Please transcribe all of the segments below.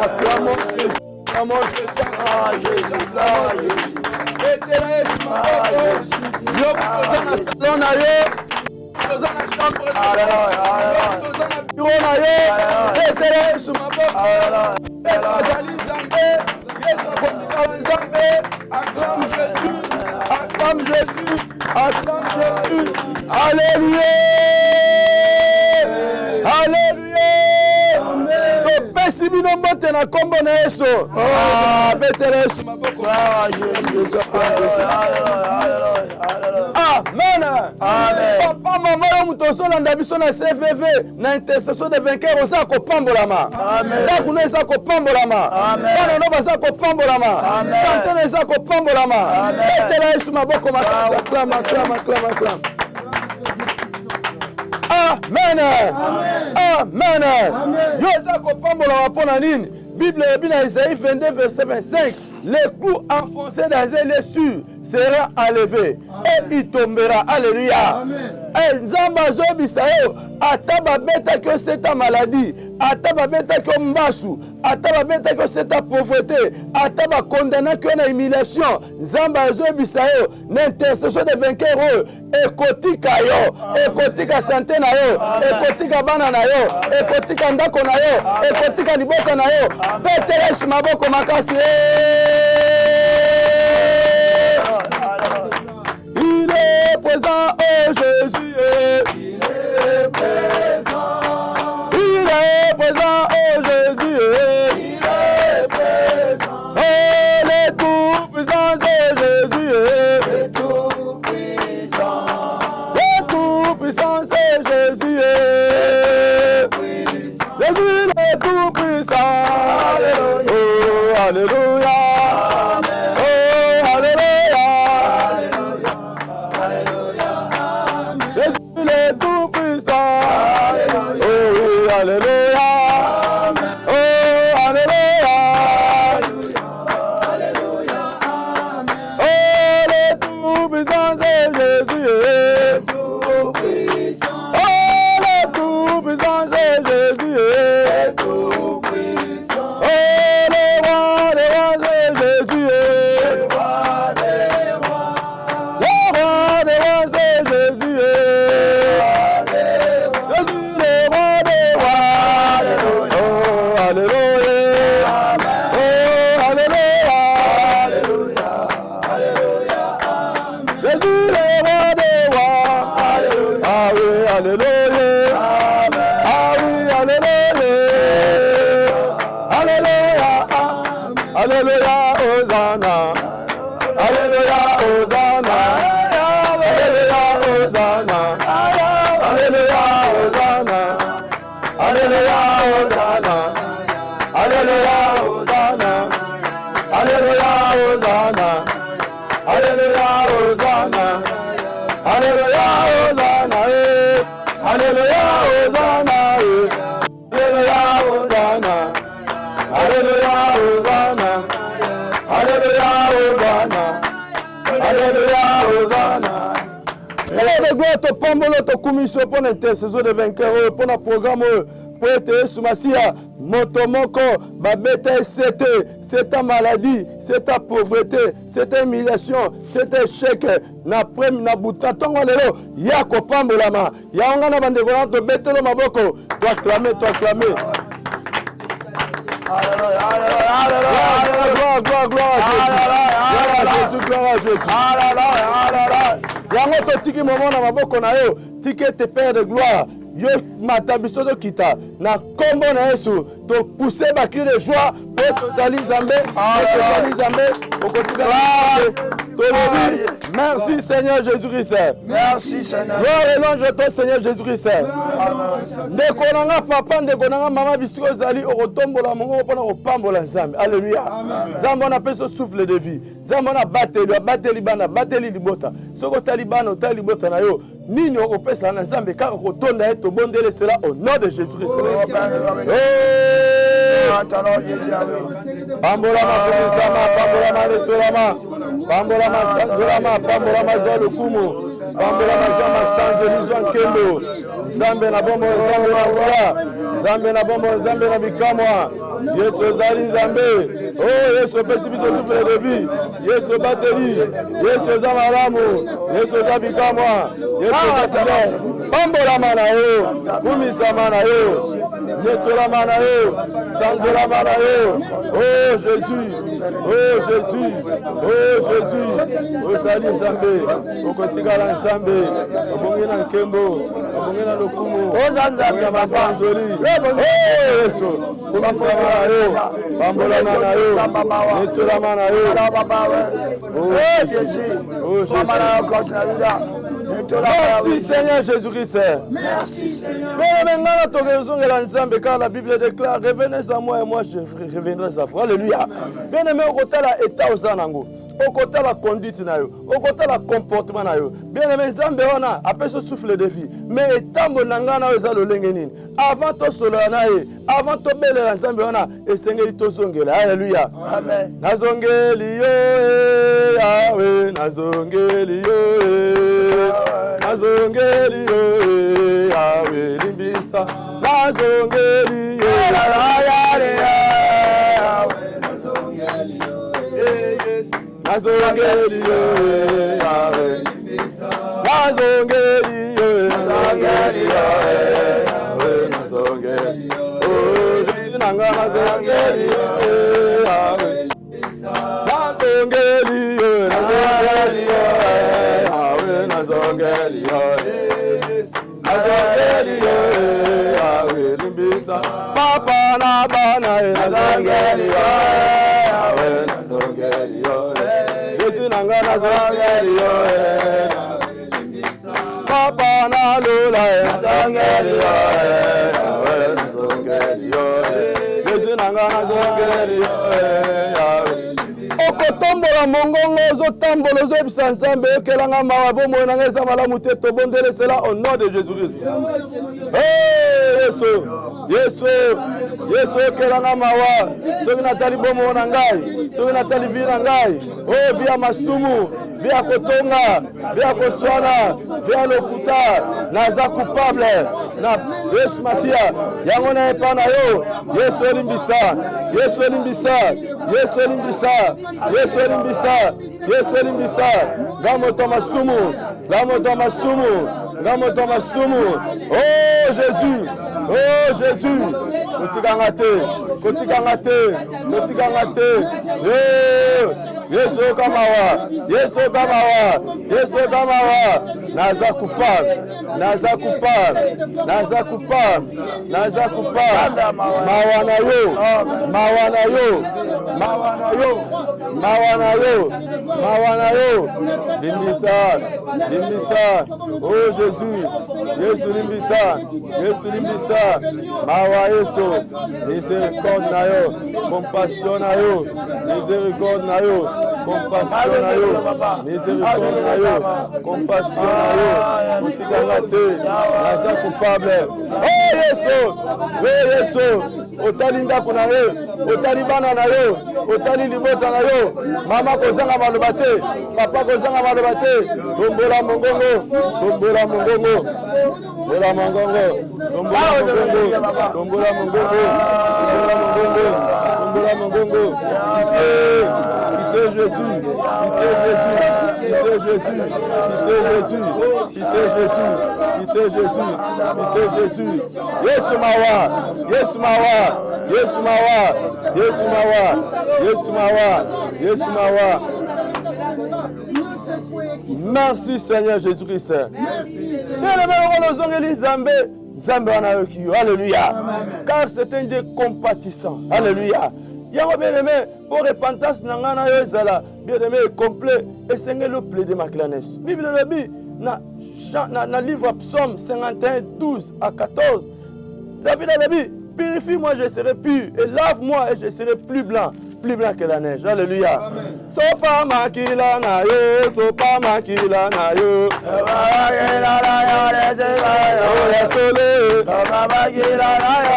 acclamons Jésus. Acclame Jésus. Alléluia. Alléluia. Topesi bino mbote na kombo na Yesu. Betela Yesu maboko. Amen. Papa mama yo mutosolanda biso na CVV na intercession de vainqueur oza kopambolama. Ndaku eza kopambolama. Bana no baza kopambolama. Santé eza kopambolama. Betela Yesu maboko makasa. Acclame. Amen. Yo eza kopambolama mpona nini? Bible ebina Isaïe 22 verset 25. Le clou enfoncé dans un sûr sera enlevé et il tombera. Alléluia. Nzamba zobisa yo ata babeta que c'est maladie, ata babeta que mbasu, ata babeta que c'est pauvreté, ata ba condamner que na humiliation. Nzamba zobisa yo n'intercession de vainqueur ekotika yo, ekotika santé na yo, ekotika bana na yo, ekotika ndako na yo, ekotika libota na yo. Petele Yesu maboko makasi. Il est présent, oh Jésus. Il est présent. Il est présent, oh Jésus. Il est présent. Oh, le tout-puissant, c'est Jésus. Le tout-puissant. Le tout-puissant, c'est Jésus. Jésus, le tout-puissant. Alléluia. Pour l'intercession de vainqueurs, pour le programme, pour être Soumassia, Motomoko, Babeta, c'est ta maladie, c'est ta pauvreté, c'est ta humiliation, c'est ta échec. Na prem na buta tongo lelo yako pambolama yaonga na bande gona to betelo maboko to acclamer. Gloire à Jésus. Yango to tiki momo na maboko na yo tike te père de gloire yo matabiso do kita na kombo na Yesu to pousser ba cri de joie pour to sali Nzambe merci Seigneur Jésus-Christ. Merci Seigneur. Gloire et louange à toi Seigneur Jésus-Christ. Ndeko nanga papa ndeko nanga mama bisiko zali okotombola mongo pona kopambola Nzambe. Alléluia. Nzambe na peso souffle de vie. Nzambe na bateli bana bateli libota. Soko talibana otali libota na yo. Nini okopesa na Nzambe kaka kotonda eto bondele cela au nom de Jésus-Christ. Pambola ma zolo kumu. Pambola ma jama sanjelizo nkendo. Nzambe na bombo, Nzambe na ngora. Nzambe na bombo, Nzambe na bikamwa. Yesu zali nzambe. Oh Yesu pesi biso souffle de vie. Yesu bateli. Yesu za malamu. Yesu za bikamwa. Yesu za fidèle. Pambola mana yo. Kumisa mana yo. Netola mana yo. Sanzola mana yo. Oh Jésus. Oh Jésus. Oh Jésus. Osali nzambe. Okotikala nzambe. Obongi na nkembo. Obongi na lokumu. Ozanzambe masanzoli. Oh Yesu. Kumisa mana yo. Pambola mana yo. Netola mana yo. Oh Jésus. Oh Jésus. Merci Seigneur Jésus-Christ. Merci Seigneur. Car la Bible déclare, revenez à moi et moi je reviendrai à vous. Alléluia. Bien aimé, au côté la état aux anango, au côté la conduite nayo, au côté la comportement nayo. Bien aimé, Nzambe ona après ce souffle de vie. Mais état monanga na oza lo lengenini. Avant to solo nae, avant to bele Nzambe ona esengeli to zongela. Alléluia. Amen. Nazongeli yo Yahweh, nazongeli yo. Nazongeli yo Yahweh limbisa. Nazongeli yo Yahweh. Nazongeli yo Yahweh. Nazongeli yo Yahweh. Nazongeli. Oh Jésus nanga nazongeli yo Yahweh. Nazongeli yo Yahweh. Nazongeli yo Yahweh limbisa. Papa na bana nazongeli yo Yahweh. Nazongeli yo Jésus nanga nazongeli yo Papa na lula nazongeli yo Yahweh. Nazongeli yo Jésus nanga nazongeli yo okotombola mongongo ozotambola ozobisa nzambe okelanga mawa bomoi nanga eza malamu te tobondele cela au nom de Jésus-Christ. Yesu okelanga mawa soki natali bomoi na ngai soki natali vi na ngai o vi ya masumu vi ya kotonga vi ya koswana vi ya lokuta naza coupable na Yesu Masia yango na epa na yo Yesu olimbisa Yesu olimbisa Yesu olimbisa Yesu olimbisa Yesu olimbisa ngamoto masumu ngamoto masumu ngamoto masumu. Oh Jésus, oh Jésus, kotikanga te kotikanga te Yesu kamawa Yesu kamawa Yesu kamawa naza coupable naza coupable naza coupable naza coupable mawa na yo mawa na yo mawa na yo mawa na yo mawa na yo limbisa limbisa. Oh Jésus Yesu limbisa Yesu limbisa mawa Yesu miséricorde na yo compassion na yo miséricorde na yo compassion na yo miséricorde na yo compassion na yo kotikanga te naza coupable. Oh Yesu otali ndako na yo otali bana na yo otali libota na yo mama kozanga maloba te papa kozanga maloba te tombola mongongo tombola mongongo tombola mongongo tombola mongongo tombola mongongo tombola mongongo pitié Jésus pitié Jésus pitié Jésus pitié Jésus pitié Jésus pitié Jésus. Yesu mawa Yesu mawa Yesu mawa Yesu mawa Yesu mawa Yesu mawa. Merci Seigneur Jésus-Christ. Alléluia. Car c'est un Dieu compatissant. Alléluia. Yango bien aimé pour repentance nangana yo ezala bien aimé complet et c'est le plaidé ma clanes. Bible le bi na livre Psaume 51 12 à 14. David a dit purifie-moi je serai pur et lave-moi et je serai plus blanc que la neige. Alléluia. Sopa makila na yo, sopa makila na yo. Sopa makila na yo, sopa makila na yo.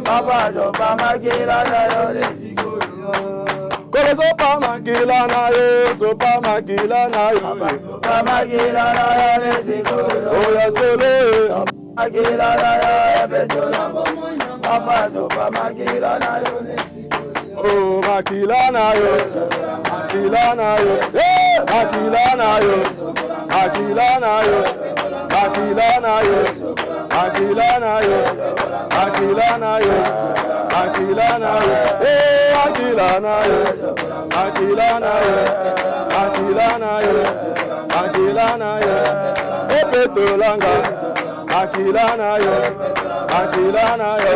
Papa sopa makila na yo. Kole sopa makila na yo, sopa makila na yo. Sopa makila na yo. Oya sole. Makila na yo, bejola. Papa Oh, makila na yo, makila na yo, makila na yo, makila na yo, makila na yo, makila na yo, makila na yo, makila na yo, makila na yo, makila na yo, makila na yo, makila na yo, epetolanga, makila na yo, makila na yo,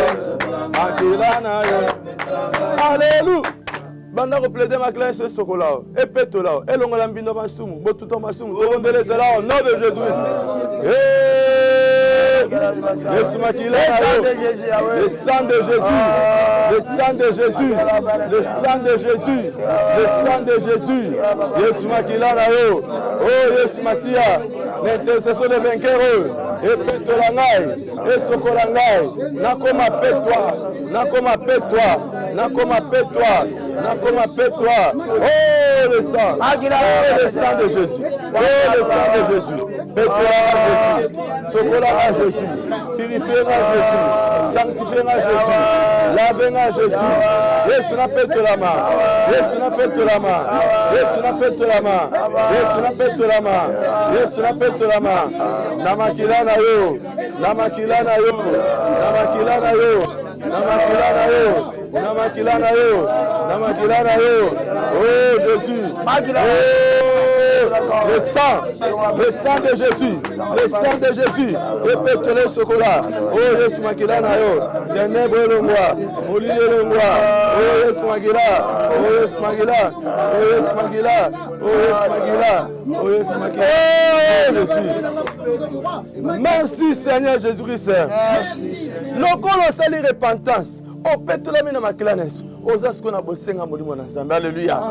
makila na yo. Alléluia. Banda ko plaider ma classe ce sokola. Et peto là. Et longola mbindo masumu. Botuto masumu. Tout le monde est là au nom de Jésus. Jésus makila. Le sang de Jésus. Le sang de Jésus. Le sang de Jésus. Le sang de Jésus. Jésus makila na yo. Oh Jésus Masia. L'intercession des vainqueurs. Et peto la ngai. Et sokola ngai. Nakoma petoi. Nakoma petoi. Nakoma petoi. Nakoma petoi. Oh le sang. Oh le sang de Jésus. Oh le sang de Jésus. Petoi à Jésus. Sokola à Jésus. Purifier à Jésus. Sanctifier à Jésus. Laver à Jésus. Yesu na petoi la main. Yesu na petoi la main. Yesu na petoi la main. Yesu na petoi la main. Yesu na petoi la main. Namakila na yo. Namakila na yo. Namakila na yo. Namakila na yo. Namakila na yo. Namakila na yo. Oh Jésus. Oh, le sang de Jésus. Le sang de Jésus. Répète-le chocolat. Oh Jésus makila na yo. Ténèbres le moi. Olile le moi. Oh Jésus makila. Oh Jésus makila. Oh Jésus makila. Oh Jésus makila. Oh Jésus makila. Oh Jésus. Merci Seigneur Jésus-Christ. Merci. Lokolo sali repentance. On peut tout la mine makila nesu. Osa ce qu'on a bossé en molimo na Nzambe. Alléluia.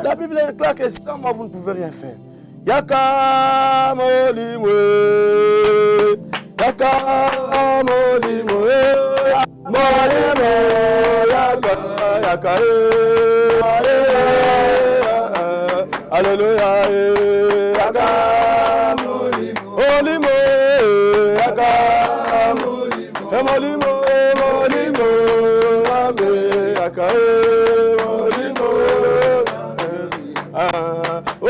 La Bible est claire que sans moi vous ne pouvez rien faire. Yaka molimo. Yaka molimo. Molimo yaka yaka. Alléluia. Yaka molimo. Molimo yaka molimo. Molimo molimo. Oh,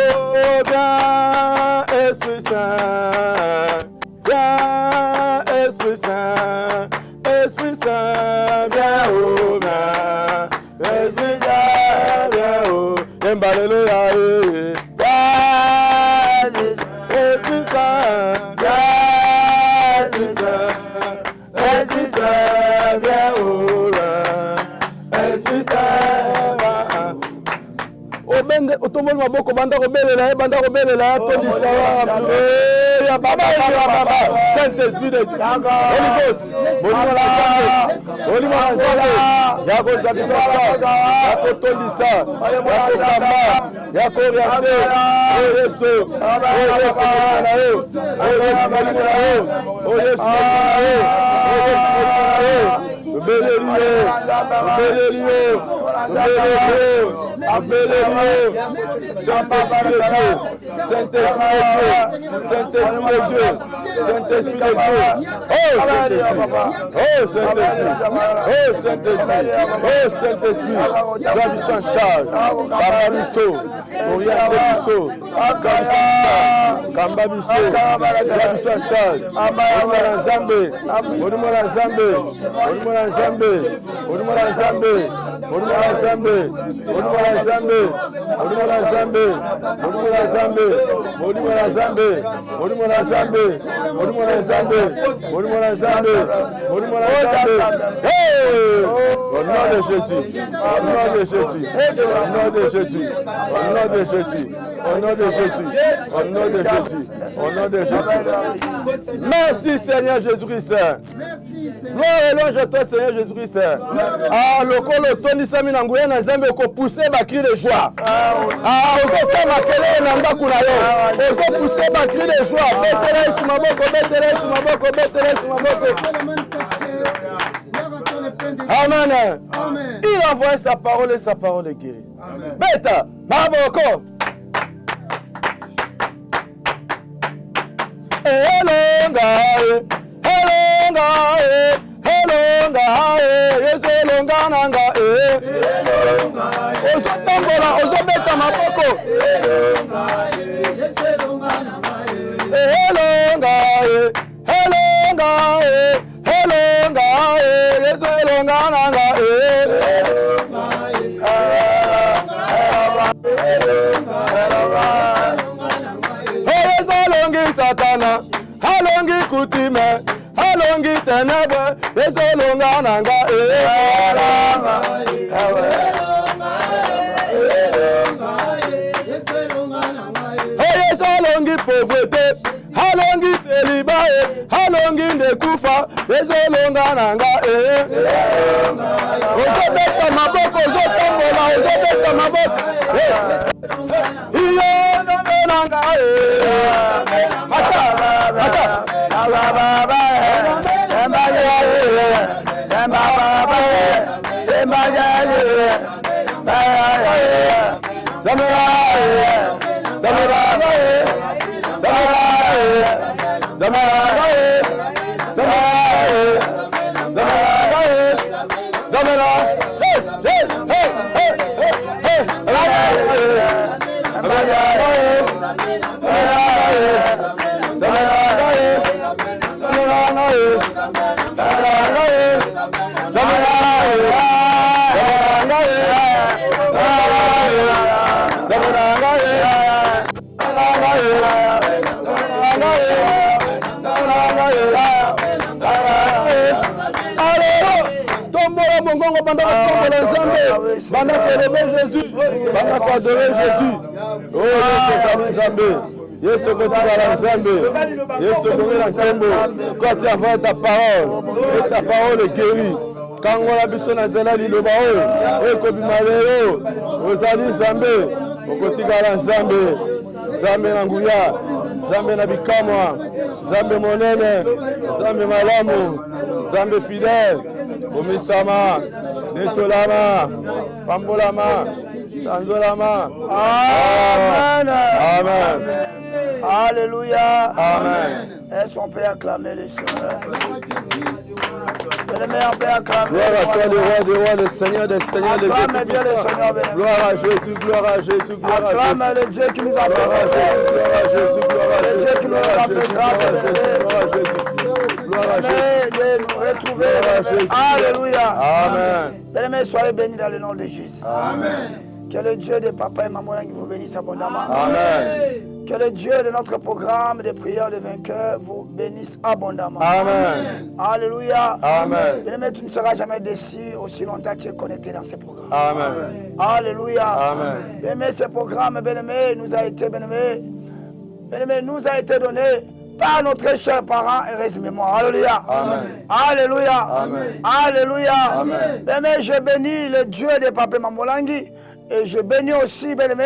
viens, Esprit Saint, viens, Esprit Saint, Esprit Saint, viens, oh, viens, Esprit Saint, viens, oh, Alléluia, Esprit Saint, viens, Esprit Saint, Esprit Saint, viens, oh, Esprit Saint. Obende otomboli maboko banda kobelela banda kobelela tondisa ya baba Saint-Esprit de Dieu. Holy Ghost. Bolimo la Nzambe. Ya ko zabisa ya ko tondisa ya ko kamba ya ko riate. Oh Yesu. Oh Yesu na yo. Oh Yesu na yo. Oh Yesu na yo. Oh Yesu na yo. Belelio, Belelio, Belelio, Belelio, Saint-Esprit de Dieu, Saint-Esprit de Dieu, Saint-Esprit de Dieu, Saint-Esprit de Dieu. Oh Saint-Esprit, oh Saint-Esprit, oh Saint-Esprit, toi tu sois en charge, Kamba Bisso, Oriente Bisso, Kamba Bisso, toi tu sois en charge, Odumala Nzambe, Odumala Nzambe, Odumala Nzambe, Odumala Nzambe, Odumala Nzambe, Odumala Nzambe, Odumala Nzambe, Odumala Nzambe, Odumala Nzambe, Odumala Nzambe, Odumala Nzambe, Odumala Nzambe, Odumala Nzambe. Hey! Au nom de Jésus, au nom de Jésus, au nom de Jésus, au nom de Jésus, au nom de Jésus, au nom de Jésus, au nom de Jésus. Merci Seigneur Jésus-Christ. Gloire et louange à toi Seigneur Jésus-Christ. Ah, le col Tony Samina Ngouya na Nzambe ko pousser ba cri de joie. Ah, ozoka makele na ndaku na yo. Ozo pousser ba cri de joie. Betela sur maboko, betela sur maboko, betela sur maboko. Amen. Amen. Il a envoyé sa parole et sa parole est guérie. Beta, maboko. Hello, guy. Hello, guy. Hello, guy. Yes, ezelongananga ezolongi satana halongi kutime halongi tenebre ezolongananga ezolongi pauvreté halongi célibat halongi ndekufa ezolongananga ozobeta maboko ozotambola ozobeta maboko iyo ezolonanga Mongongo pendant que Jésus, pendant que adorer Jésus. Oh, Yesu Zambe, Yesu Kotikala Zambe, Yesu Komela Nkombo. Quand tu as ta parole, et ta parole est guérie. Quand on a besoin de zela liloba o, e kobima lelo, ozali Zambe, Kotikala Zambe, Zambe na nguya, Zambe na bikamwa, Zambe monene, Zambe malamu, Zambe fidèle. Omisama, Netolama, Pambolama, Sanzolama. Amen. Amen. Alléluia. Amen. Est-ce qu'on peut acclamer le Seigneur? On peut acclamer. Gloire à toi, le roi des rois, le Seigneur des seigneurs, le Dieu tout-puissant. Gloire à Jésus, gloire à Jésus, gloire à Jésus. Acclame le Dieu qui nous a fait grâce. Gloire à Jésus, gloire à Jésus. Le Dieu qui nous a fait grâce. Gloire à Jésus. Gloire à Jésus. De nous retrouver. Alléluia. Amen. Bien-aimés, soyez bénis dans le nom de Jésus. Amen. Que le Dieu de papa et maman qui vous bénisse abondamment. Amen. Que le Dieu de notre programme de prière de vainqueur vous bénisse abondamment. Amen. Alléluia. Amen. Bien-aimé, tu ne seras jamais déçu aussi longtemps que tu es connecté dans ces programmes. Amen. Alléluia. Amen. Bien-aimé, ce programme, bien-aimé, nous a été, bien-aimé, nous a été donné par notre cher parent et reste mémoire. Alléluia. Amen. Alléluia. Amen. Alléluia. Amen. Bien-aimé, je bénis le Dieu de Papa Mamolangi. Et je bénis aussi, bien-aimé,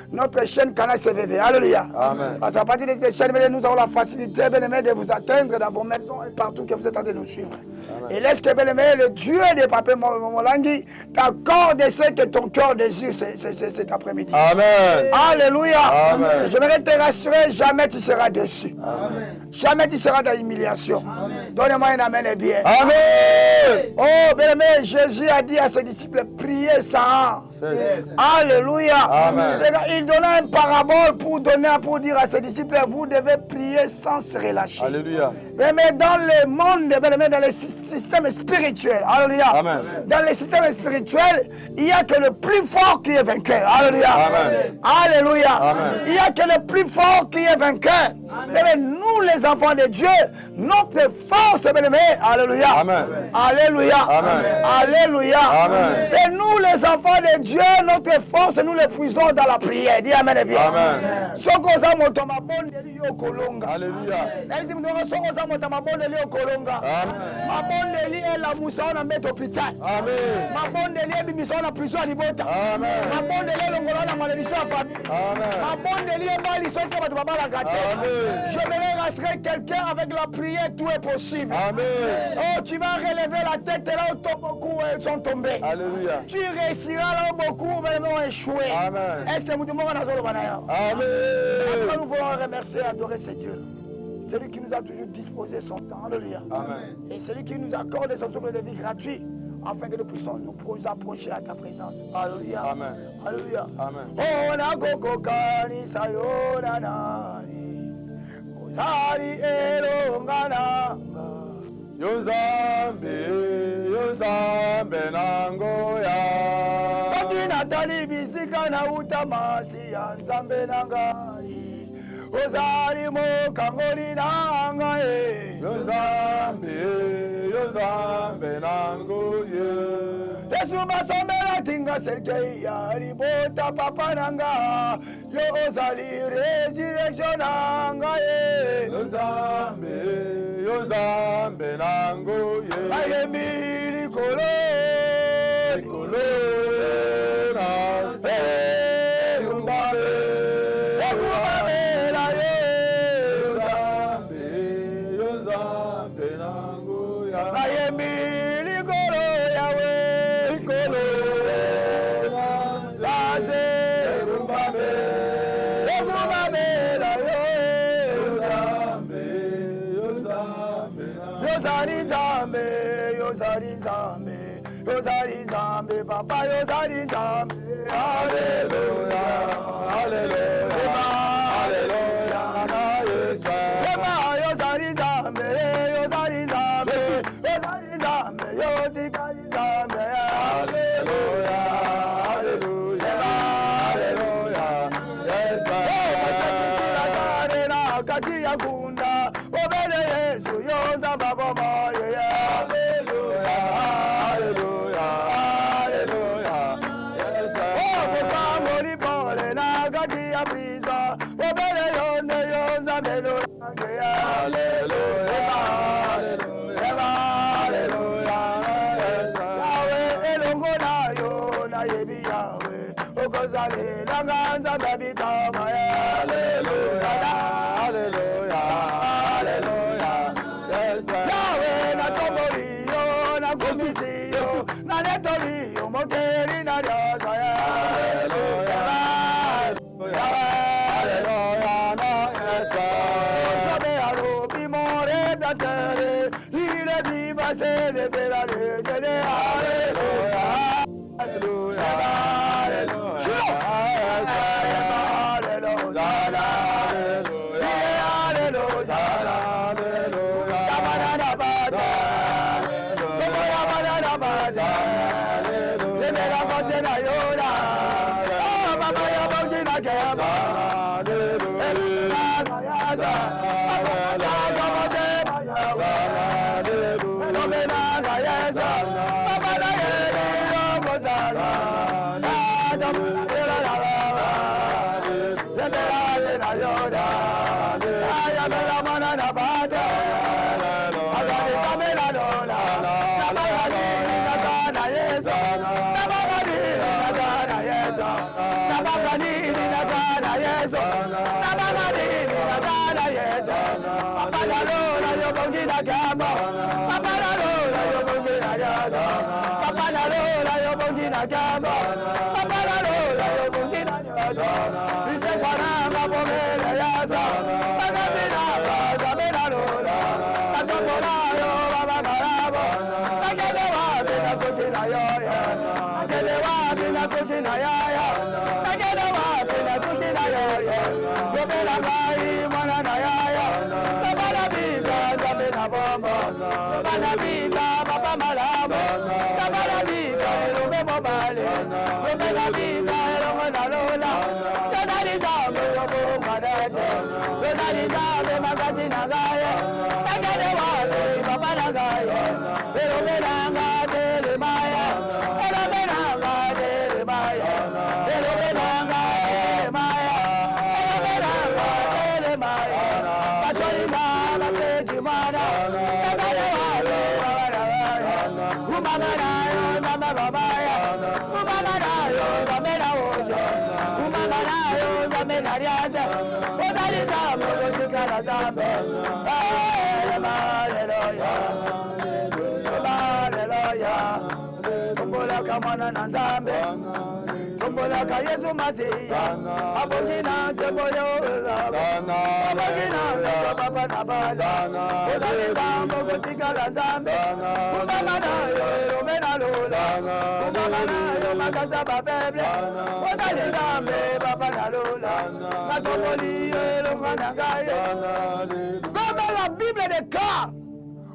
notre chaîne Canal CVV. Alléluia. Amen. Parce qu'à partir de cette chaîne, bien-aimé, nous avons la facilité, bien-aimé, de vous atteindre dans vos maisons et partout que vous êtes en train de nous suivre. Amen. Et laisse que, bien-aimé, le Dieu de Papa Mamolangi t'accorde ce que ton cœur désire cet après-midi. Amen. Alléluia. Amen. Et je voudrais te rassurer, jamais tu seras déçu. Amen. Jamais tu seras dans l'humiliation. Donne-moi un amen et bien. Amen. Oh, bien-aimé, Jésus a dit à ses disciples, priez sans. Alléluia. Amen. Il donnait une parabole pour dire à ses disciples, vous devez prier sans se relâcher. Alléluia. Mais dans le monde, dans les systèmes spirituels, alléluia. Amen. Dans les systèmes spirituels, il n'y a que le plus fort qui est vainqueur. Alléluia. Amen. Alléluia. Amen. Il n'y a que le plus fort qui est vainqueur. Mais nous, les enfants de Dieu, notre force, bien-aimé, alléluia. Amen. Alléluia. Amen. Alléluia. Amen. Et nous, les enfants de Dieu, notre force, nous les puisons dans la prière. Dis amen et bien. Amen. Alléluia. Mabondeli est la moussa on a mis hôpital. Amen. Mabondeli est bimission na prison à Libota. Amen. Mabondeli est l'ongolo na malédiction à famille. Amen. Mabondeli est mal licence à tu vas pas la gâter. Amen. Je vais rassurer quelqu'un avec la prière, tout est possible. Amen. Oh, tu vas relever la tête là où beaucoup sont tombés. Alléluia. Tu réussiras là où beaucoup ont échoué. Amen. Est-ce que nous demandons à Nazolo Banaya? Amen. Après, nous voulons remercier et adorer ce Dieu. Celui qui nous a toujours disposé son temps. Alléluia. Amen. Et celui qui nous accorde son souffle de vie gratuit afin que nous puissions nous approcher à ta présence. Alléluia. Amen. Alléluia. Amen. Oh, na koko kani sayona nani. Ozari elongana. Yozambe, Nzambe nangoya. Soki natali bisika na utamasi ya Nzambe nangai. Ozali mokangoli nangai. Nzambe nangoya. Yesu basomela tinga serkei ya libota papa nanga. Yo ozali resurrection nangai. Nzambe nangoya. Ayemi likolo na se umbabe. Ekubabela ye. Nzambe nangoya. Ayemi likolo yawe. Likolo na se umbabe. Ekubabela ye. Yozali Nzambe, Yozali Nzambe, Yozali Nzambe, Papa Yozali Nzambe. Hallelujah, Hallelujah, Hallelujah, na Yesu. Ema Yozali Nzambe, Yozali Nzambe, Yozali Nzambe, Yozali Nzambe. Hallelujah, Hallelujah, Hallelujah, yes. Kati ya kunda, obele Yesu yonza baboma yeye. Hallelujah, Hallelujah, Hallelujah, yes. Mupango lipole na kati ya prisa, obele yonde yonza melo yeye. Hallelujah, Hallelujah, yes. Yawe elongo nayo na yebi yawe, okozale nanganza babitama ye. Hallelujah, Hallelujah, yes. Yawe na tomboliyo na kumisiyo na netoriyo mokeri na lyasa ye. Hallelujah, na yes. Sabe arobi more da tere, lire viva se le vera le jene. Hallelujah, Hallelujah, Hallelujah, yes. Kamana na Nzambe, tumbola ka Yesu Masiya, abogina teboyo, abogina baba na bala, ozali Nzambe kotikala Nzambe, kumama na yo romena lola, kumama na yo makasa bafeble, ozali Nzambe baba na lola, na tomboli yo longa na ngai. Comme la Bible déclare,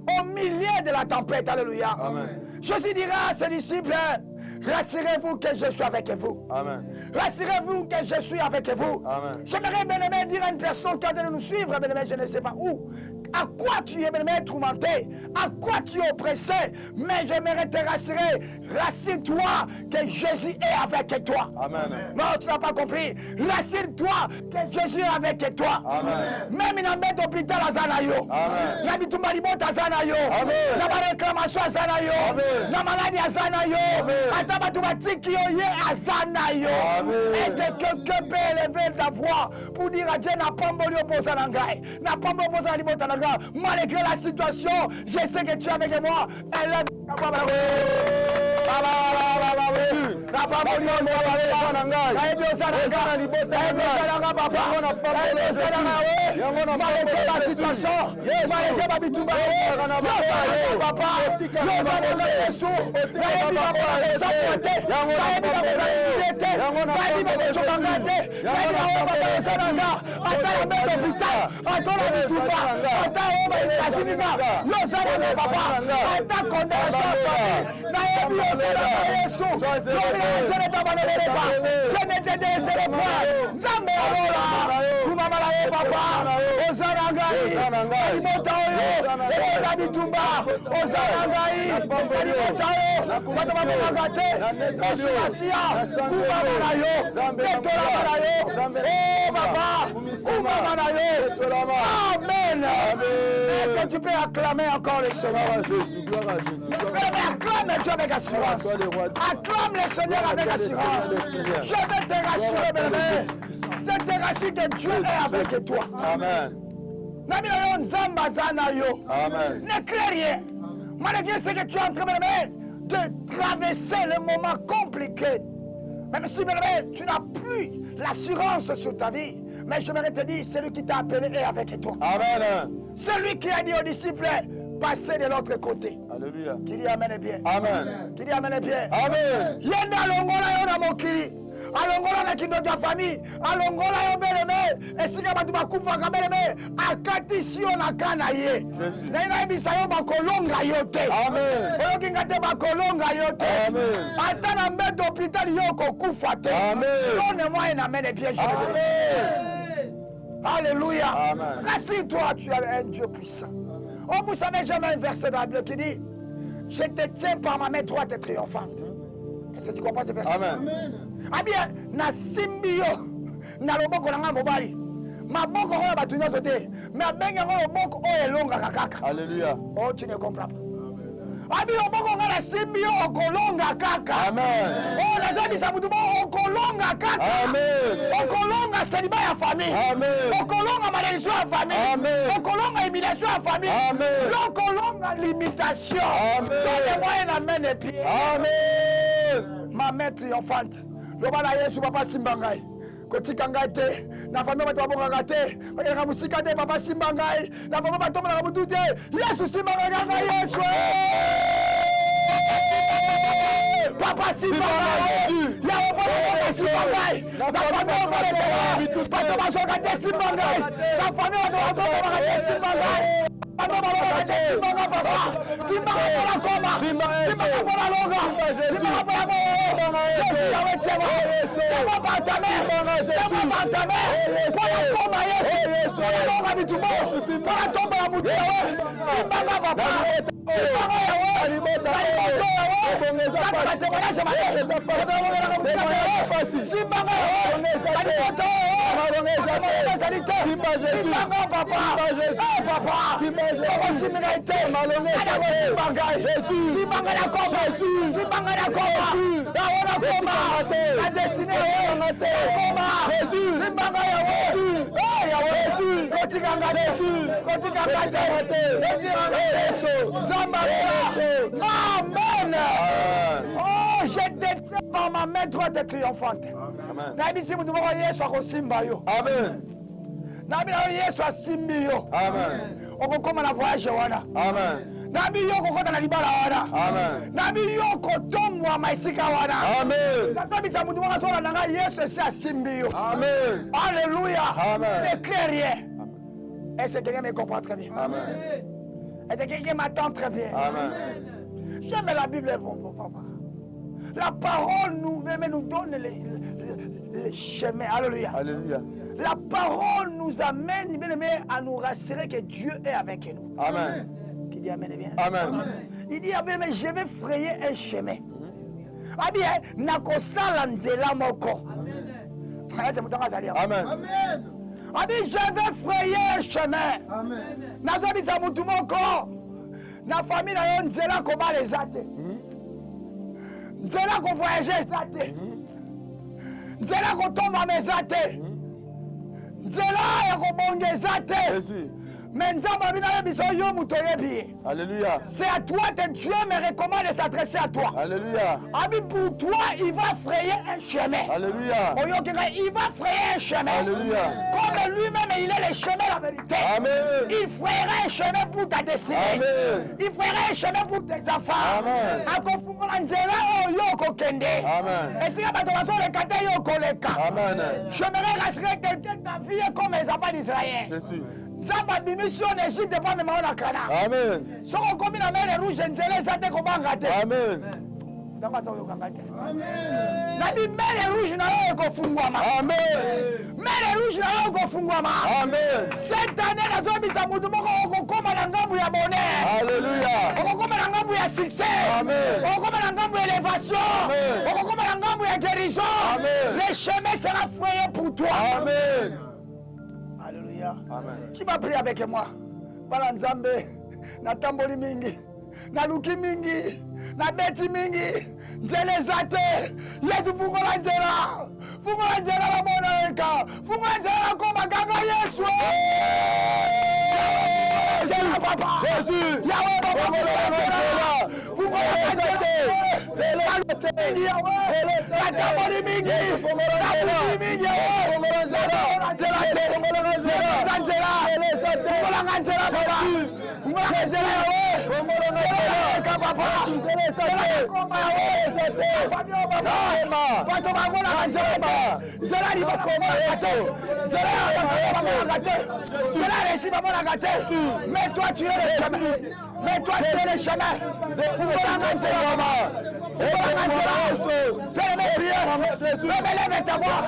au milieu de la tempête, alléluia. Amen. Jésus dira à ses disciples, rassurez-vous que je suis avec vous. Amen. Rassurez-vous que je suis avec vous. Amen. J'aimerais bien aimé dire à une personne qui est en train de nous suivre, bien aimé, je ne sais pas où. À quoi tu es bien aimé tourmenté? À quoi tu es oppressé? Mais j'aimerais te rassurer. Rassure-toi que Jésus est avec toi. Amen. Non, tu n'as pas compris. Rassure-toi que Jésus est avec toi. Amen. Même dans l'hôpital à Zanayo. Amen. La bitumbalibota à Zanayo. Amen. La réclamation à Zanayo. Amen. La maladie à Zanayo. Amen. Atabatoubatiki à Zanayo. Amen. Est-ce que quelqu'un peut élever ta voix pour dire à Dieu n'a pas mboli opposé à l'angai, n'a pas mboli opposé à l'ibota à l'angai. Malgré la situation, je sais que tu es avec moi. Élève ta voix. Je ne te délaisserai point. Nzambe alola. Kumamala ye papa. Ozana ngai. Alimota oyo. Ebola bitumba. Ozana ngai. Alimota oyo. Bato babengaka te. Kosumasia. Kumamala yo. Betola na yo. Oh papa. Kumamala yo. Amen. Est-ce que tu peux acclamer encore le Seigneur? Acclame Dieu avec assurance. Acclame le Seigneur avec assurance. Je vais te rassurer, bébé. C'est te rassurer que Dieu est avec toi. Amen. Amen. Ne crains rien. Malgré ce que tu es en train de traverser le moment compliqué. Même si, bébé, tu n'as plus l'assurance sur ta vie. Mais je voudrais te dire, celui qui t'a appelé est avec toi. Amen. Celui qui a dit aux disciples, passez de l'autre côté. Alléluia. Qui dit Amen bien. Amen. Qui dit Amen bien. Amen. Yenda longola yona mokili. Alongola na kindo ya famille. Alongola yo beleme. Esika batu bakufa ka beleme. Akati sio na kana ye. Na ina ebisa yo bakolonga yote. Amen. Oyo kingate bakolonga yote. Amen. Ata na mbeto hôpital yo kokufa te. Amen. Donne moi un amen bien. Amen. Alléluia. Amen. Rassure-toi, tu es un Dieu puissant. Oh, vous savez, j'ai un verset dans la Bible qui dit, je te tiens par ma main droite et triomphante. Est-ce que tu comprends ce verset? Amen. Ah bien, na simbio, na loboko na mobali. Ma boko oyo batu nyonso te, mais abenga ngo loboko oyo elongaka kaka. Alléluia. Oh, tu ne comprends pas. Abi loboko nga na simbio okolonga kaka. Amen. Oh, nazabisa mutu bo okolonga kaka. Amen. Okolonga celibat ya famille. Amen. Okolonga malédiction ya famille. Amen. Okolonga humiliation ya famille. Amen. Okolonga limitation. Amen. Donne-moi un amen et puis. Amen. Ma mère triomphante. Loba na Yesu papa simba ngai. Kotika ngai te. Na famille bato babongaka te. Bakaka musika te papa simba ngai. Na famille bato tombolaka mutu te. Yesu simba ngai Yesu. Papa simba ngai. Ya papa simba ngai. Na famille bato bato bazoka te simba ngai. Na famille bato bato te simba ngai. Amen. Oh, je détiens par ma main droite triomphante. Amen. Amen. Yesu asimbi yo. Amen. Okokoma na voyage wana. Amen. Nabi yo kokota na libala wana. Amen. Nabi yo kotomwa maisika wana. Amen. Nakabisa mutu mwana sola nanga Yesu esi asimbi yo. Amen. Alléluia. Amen. Ne crains rien. Est-ce que quelqu'un me comprend très bien? Amen. Est-ce que quelqu'un m'attend très bien? Amen. J'aime la Bible, bon papa. La parole nous donne les chemins. Alléluia. Alléluia. La parole nous amène, bien aimé, à nous rassurer que Dieu est avec nous. Amen. Qui dit Amen, bien. Amen. Il dit, bien aimé, je vais frayer un chemin. Ah bien, nakosala nzela moko. Amen. Ah bien, je vais frayer un chemin. Nazobisa mutu moko. Na famille na yo nzela kobala ezate. Nzela ko voyager ezate. Nzela ko tomba mezate. Nzela ya ko bonga ezate. Mais nzamba bina biso yo muto yebi. Alléluia. C'est à toi que Dieu me recommande de s'adresser à toi. Alléluia. Abi pour toi, il va frayer un chemin. Alléluia. Il va frayer un chemin. Alléluia. Comme lui-même, il est le chemin, la vérité. Amen. Il frayera un chemin pour ta destinée. Amen. Il frayera un chemin pour tes enfants. Amen. Akofungola nzela oyo kokende. Amen. Et si la bato baso le kate yo koleka. Amen. J'aimerais rassurer quelqu'un ta vie est comme les enfants d'Israël. Jésus. Nzamba bimission n'Égypte pas même na kana. Amen. Soko komi na mer rouge nzela ezate kobanga te. Amen. Ndamba sa oyokanga te. Nabi mer rouge na yo ekofungwama. Amen. Mer rouge na yo ekofungwama. Amen. Cette année nazobisa mutu moko okokoma na ngambu ya bonheur. Alléluia. Okokoma na ngambu ya succès. Amen. Okokoma na ngambu ya élévation. Amen. Okokoma na ngambu ya guérison. Amen. Le chemin sera frayé pour toi. Amen. Alléluia. Amen. Qui va prier avec moi? Bala nzambe, na tamboli mingi, na luki mingi, na beti mingi, nzele zate, Yesu fungola nzela, la mona eka, fungola nzela koma ganga Yesu. Nzela papa. Jésus. Yahweh papa. Fungola nzela. Nzela mingi Yahweh. Na tamboli mingi, na luki mingi Yahweh. Nzela mais toi tu es le chemin. Mais toi tu es le chemin. Lève ta voix.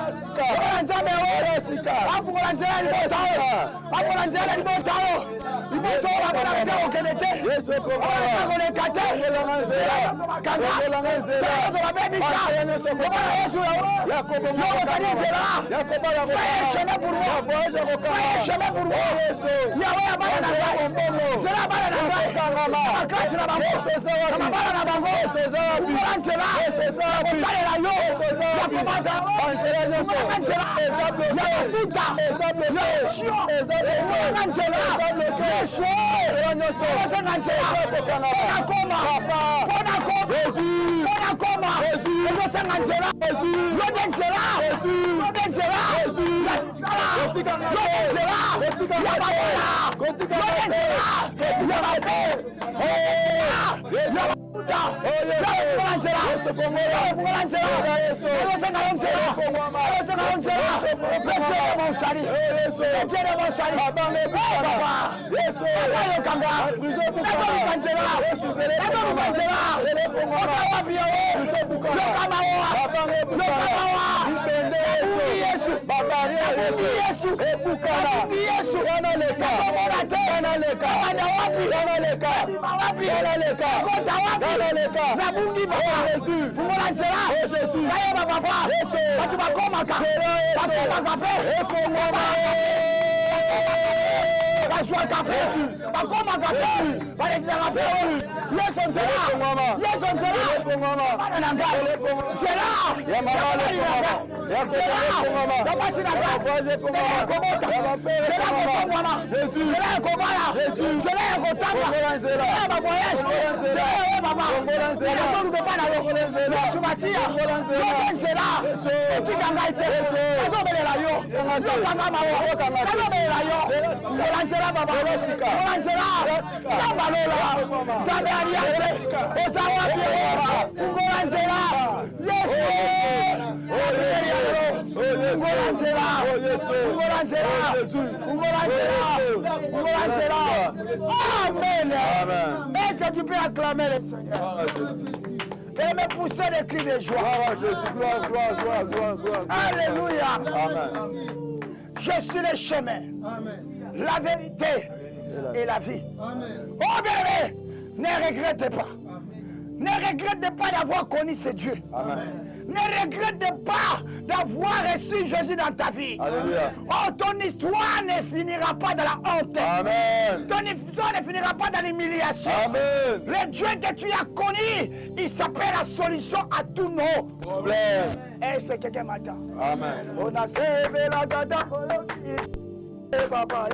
Amen. Est-ce que tu peux acclamer le Seigneur? Et me pousser des cris de joie. Alléluia. Amen. Je suis le chemin, la vérité et la vie. Oh bien-aimé, ne regrettez pas. Ne regrettez pas d'avoir connu ce Dieu. Amen. Ne regrette pas d'avoir reçu Jésus dans ta vie. Alléluia. Oh, ton histoire ne finira pas dans la honte. Amen. Ton histoire ne finira pas dans l'humiliation. Amen. Le Dieu que tu as connu, il s'appelle la solution à tous nos problèmes. Est-ce que quelqu'un m'attend? Amen. On a servi la gata. Papa.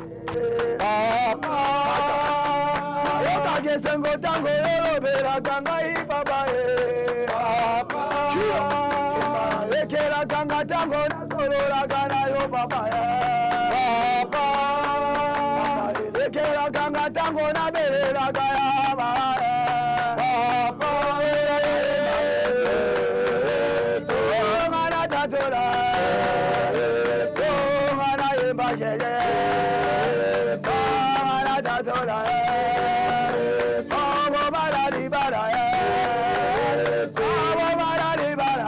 Ekela kanga tango na solo la gana yo papa papa ekela kanga tango na bele la gaya papa so mana tatora so mana yemba yeye so mana tatora so mana libara so mana libara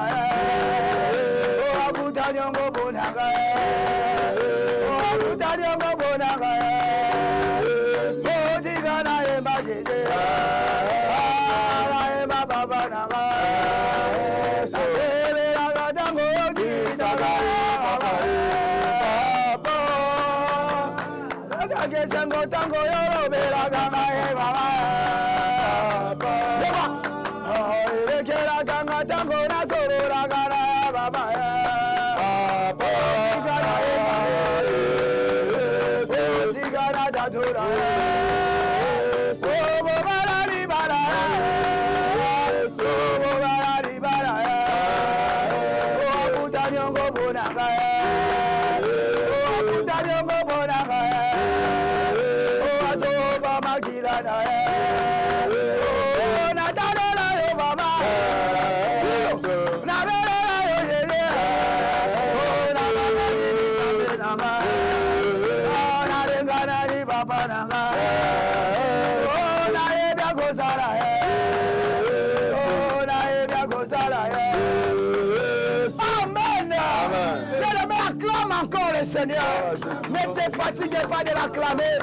Seigneur, ne te fatiguez pas de l'acclamer.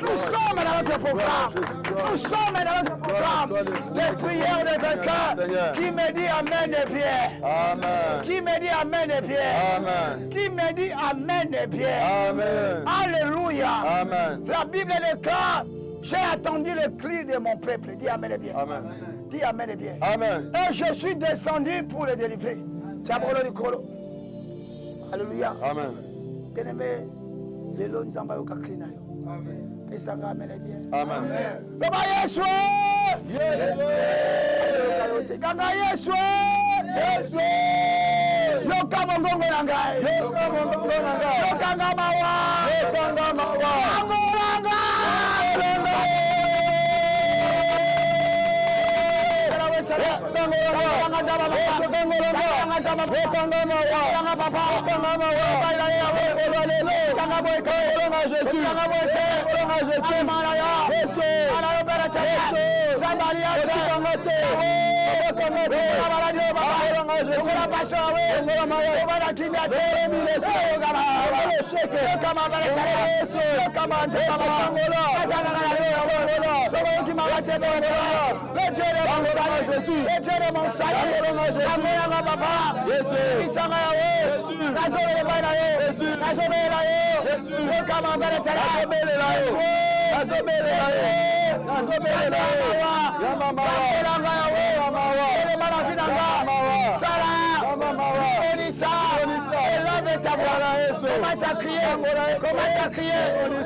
Nous sommes dans notre programme. Nous sommes dans notre programme. Les prières de vainqueurs. Qui me dit Amen et bien. Amen. Qui me dit Amen et bien. Amen. Qui me dit Amen et bien. Amen. Alléluia. Amen. La Bible déclare, j'ai attendu le cri de mon peuple. Dis Amen et bien. Amen. Dis Amen et bien. Amen. Et je suis descendu pour le délivrer. Alléluia. Amen. Bien-aimé, les lois nous envoient au cacrina. Et ça va amener bien. Amen. Baba Yesu! Kanga Yesu! Yoka mongongo nangai. Yoka mongongo nangai. Yoka ngamawa. Yoka ngamawa. Angolanga. Commence à crier, commence à crier,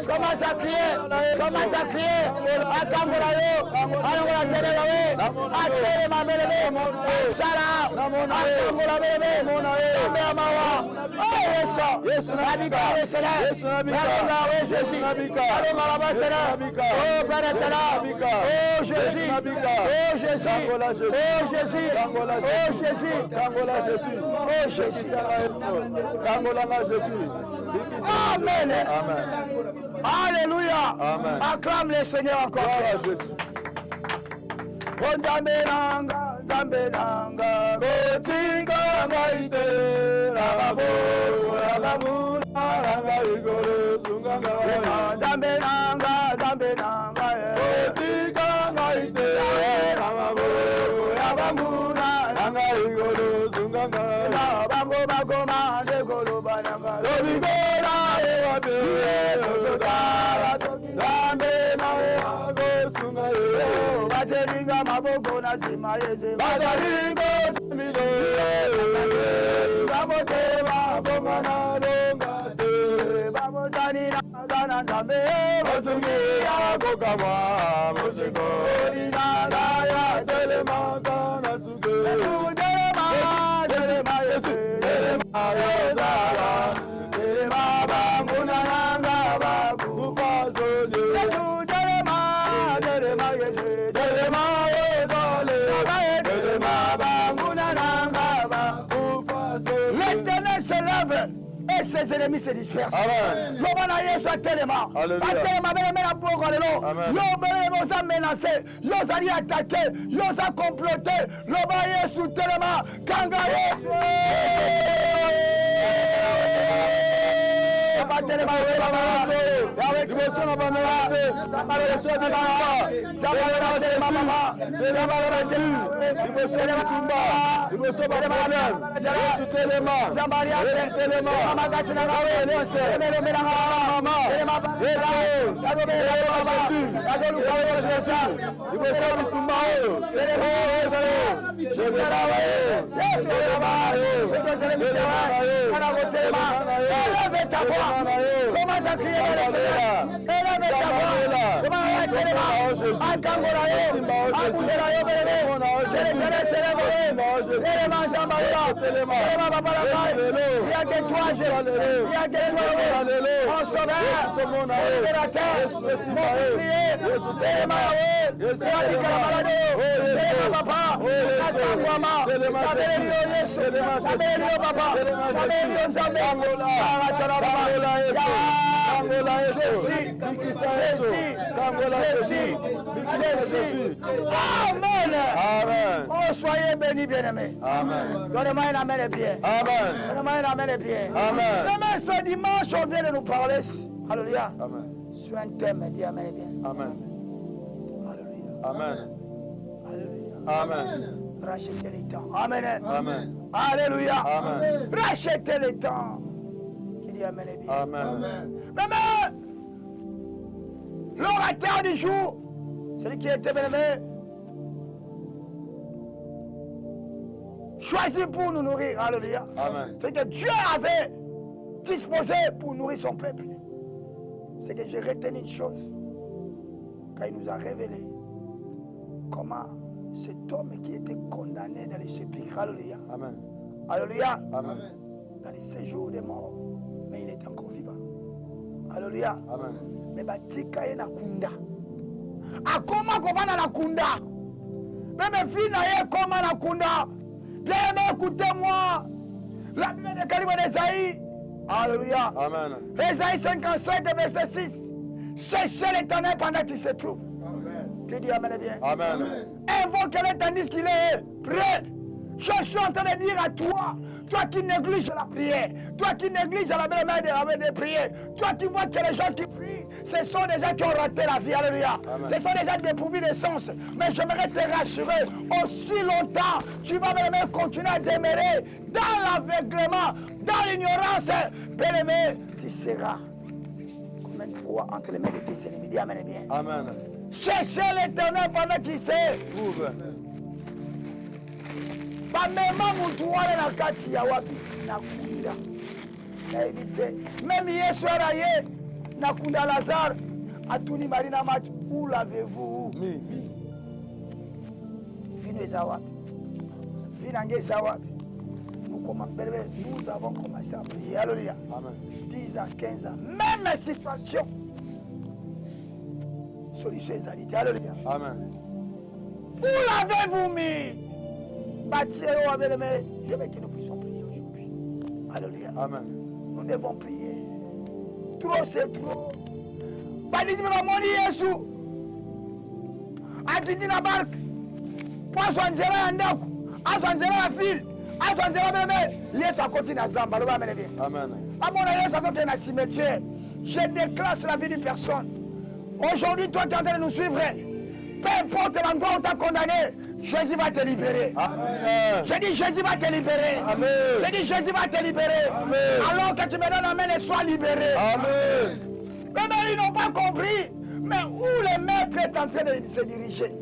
commence à crier, commence à crier. Atangolayo, Angola Telelawe, Atele Mamelebe, Sara, Angola Melebe, Amawa, Yesu nabika. Yesu nabika. Jésus. Oh Père éternel. Oh Jésus. Oh Jésus. Oh Jésus. Oh Jésus. Oh Jésus. Amen. Alléluia. Acclame le Seigneur encore. Nzambe nanga kotinga maite ragabo ranga igoro sunganga Nzambe nanga kotinga maite ragabo ranga igoro sunganga bango bagoma de goro bananga lobigora ewabe lodara Nzambe nanga sunga batelinga maboko na zima yeze batelinga simile bamoteba bomana longa te bamozani na Nzambe osungi akokamwa musiko dinanga ya telemaka na suge telema yeze telema yozala telema banguna nanga bakufa zone L'Éternel se lève et ses ennemis se dispersent. L'Obana Yesu a tellement. A la bourre de l'eau. Yosa menacé. Yosa dit attaqué. Yosa comploté. L'Obana Yesu tellement. Kanga Yesu. Commence à crier dans le Seigneur. Élève ta voix. Comment il y a des toits, il y a des toits. Mon sauveur, mon libérateur, mon bouclier, Amen. Oh, soyez bénis, bien-aimés. Amen. Donnez-moi un amen et bien. Amen. Donnez-moi un amen et bien. Amen. Demain, ce dimanche, on vient de nous parler. Alléluia. Amen. Sur un thème, dis amen et bien. Amen. Alléluia. Amen. Alléluia. Amen. Rachetez les temps. Amen. Amen. Alléluia. Amen. Rachetez les temps. Qui dit amen et bien. Amen. Amen. L'orateur du jour, celui qui était bien-aimé, choisi pour nous nourrir. Alléluia. Amen. C'est que Dieu avait disposé pour nourrir son peuple. C'est que j'ai retenu une chose. Quand il nous a révélé comment cet homme qui était condamné dans les sépulcres. Alléluia. Amen. Alléluia. Amen. Dans les séjours des morts. Mais il est encore vivant. Alléluia. Amen. Mais batika ye na kunda. Akoma kobana na kunda. Même fille na ye koma na kunda. Bien aimé, écoutez-moi. La Bible de Calibre d'Esaïe. Alléluia. Amen. Esaïe 57, verset 6. Cherchez l'Éternel pendant qu'il se trouve. Amen. Tu dis amen et bien. Amen. Invoquez-le tandis qu'il est prêt. Je suis en train de dire à toi, toi qui négliges la prière, toi qui négliges la belle main de prière, toi qui vois que les gens qui prient, ce sont des gens qui ont raté la vie, alléluia. Amen. Ce sont des gens dépourvus de sens. Mais j'aimerais te rassurer, aussi longtemps, tu vas même continuer à demeurer dans l'aveuglement, dans l'ignorance. Bien-aimé, tu seras comme une proie entre les mains de tes ennemis. Dis amen et bien. Amen. Cherchez l'Éternel pendant qu'il se trouve. Bamema mutu wale na kati ya wapi na kunda na ebite même Yesu araye na kunda Lazare atuni marina mat où l'avez-vous vino za wapi vina ngeza wapi nous avons commencé à prier. Alléluia. 10 à 15 ans. Même situation. Solution égalité. Alléluia. Amen. Où l'avez-vous mis? Je veux que nous puissions prier aujourd'hui. Alléluia. Amen. Nous devons prier. Trop, c'est trop. Badisi bamoni Yesu. Akiti na barque. Poisson nzela ya ndako. Azwa nzela ya fil. Azwa nzela bébé. Yesu akoti na zamba. Loba amene bien. Amen. Amona Yesu akoti na cimetière. Je déclare sur la vie d'une personne. Aujourd'hui, toi, tu es en train de nous suivre. Peu importe l'endroit où tu as condamné, Jésus va te libérer. Amen. Je dis Jésus va te libérer. Amen. Je dis Jésus va te libérer. Amen. Alors que tu me donnes la main et sois libéré. Amen. Mais ils n'ont pas compris. Mais où le maître est en train de se diriger?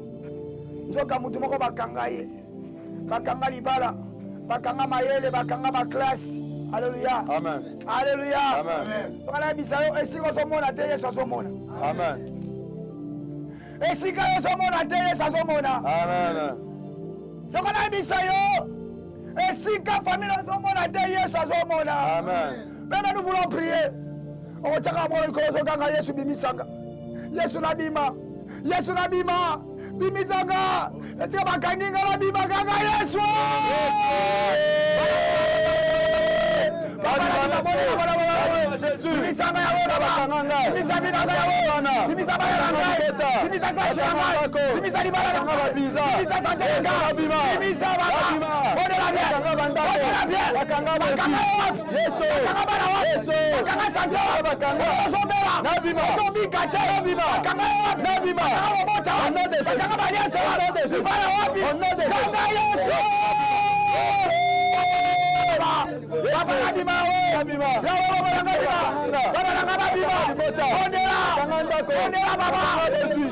Nzoka mutu moko bakanga ye. Bakanga libala. Bakanga mayele. Bakanga ma classe. Alléluia. Amen. Alléluia. Amen. Voilà, bisayo. Et si on se monte à terre, ça se monte. Amen. Et si on se monte à terre, ça se monte. Amen. Donc on a bisayo. Et si la famille se monte à terre, ça se monte. Amen. Même nous voulons prier. On va dire que Yesu bimisanga. Yesu nabima. Yesu nabima. Bimisanga. Et tu vas gagner la bima ganga Yesu.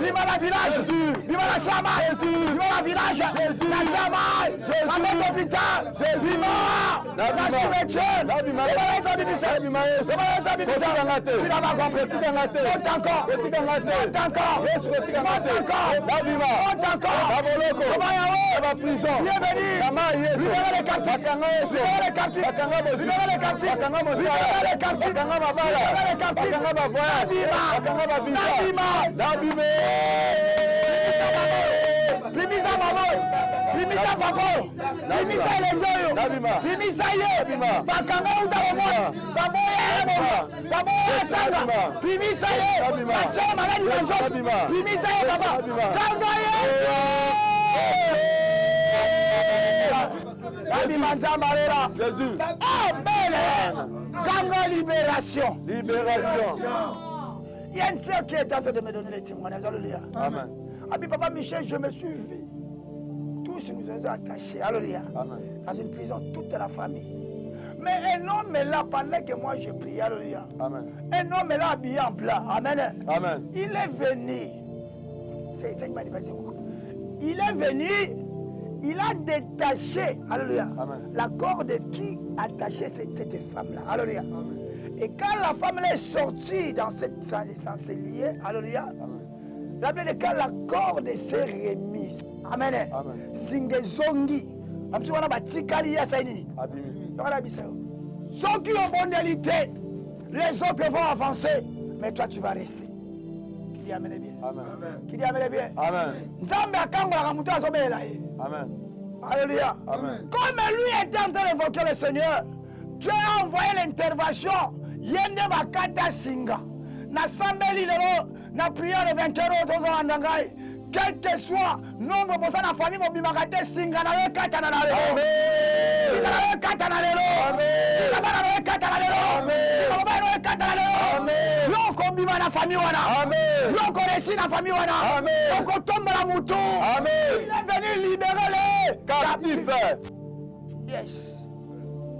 Viva la village, viva la Chama, viva la village, la Chama, la l'hôpital, viva la cimetière, viva les abibissés, viva les abibissés, viva la compréhension, monte encore, monte encore, monte encore, la prison, bienvenue, libérez les captifs, libérez les captifs, libérez les captifs, libérez les captifs, libérez les captifs, Bimisa mama, bimisa papa, bimisa lengoyo, bimisa ye, bakanga utabomona, baboya ebo, baboya sanga, bimisa ye, bacha maladi banjo, bimisa ye baba, kanga ye. Jésus. Amen. Kanga libération. Libération. Il y a une sœur qui est en train de me donner les témoignages. Alléluia. Amen. Abi papa Michel, je me suis vu. Tous nous sommes attachés. Alléluia. Amen. Dans une prison, toute la famille. Mais un homme est là pendant que moi je prie. Alléluia. Amen. Un homme est là habillé en blanc. Amen. Amen. Il est venu. C'est ça qui m'a dit. Il est venu. Il a détaché. Alléluia. Amen. La corde qui attachait cette femme-là. Alléluia. Amen. Et quand la femme est sortie dans ces liens, alléluia, la Bible dit quand la corde s'est remise. Amen. Amen. Singezongi. Même si on a bâti Kalia Saïdini. Abimi. Ceux qui ont bonalité, les autres vont avancer, mais toi tu vas rester. Qui dit Amen bien. Amen. Qui dit Amen bien. Amen. Nzambe akangola kamuto azobela ye. Amen. Alléluia. Amen. Comme lui était en train d'évoquer le Seigneur, Dieu a envoyé l'intervention. Yende bakata singa. Na sambeli lelo, na prière de 20 euros tozo andangai. Quel que soit nombre de la famille, mobimagate singa na le kata na lelo. Amen. Singa na le kata na lelo. Amen. Singa na le kata na lelo. Amen. Singa na le kata na lelo. Amen. Loko bima na famille wana. Amen. Loko resi na famille wana. Amen. Loko tomba la mouton. Amen. Il est venu libérer les captifs. Yes.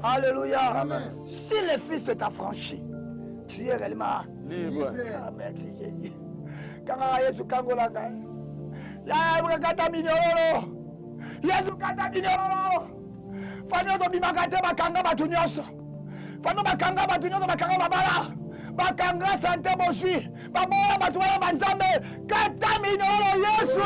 Alléluia. Amen. Si le Fils est affranchi, tu es réellement libre. Ah, merci Jésus. Quand Jésus kangolanga, ya kata minyoro. Yesu kata minyoro. Fano to bimakate bakanga batunyos. Fano bakanga batunyos bakanga babala. Bakanga santé bosui. Baboya batuwa banzambe. Kata minyoro Yesu.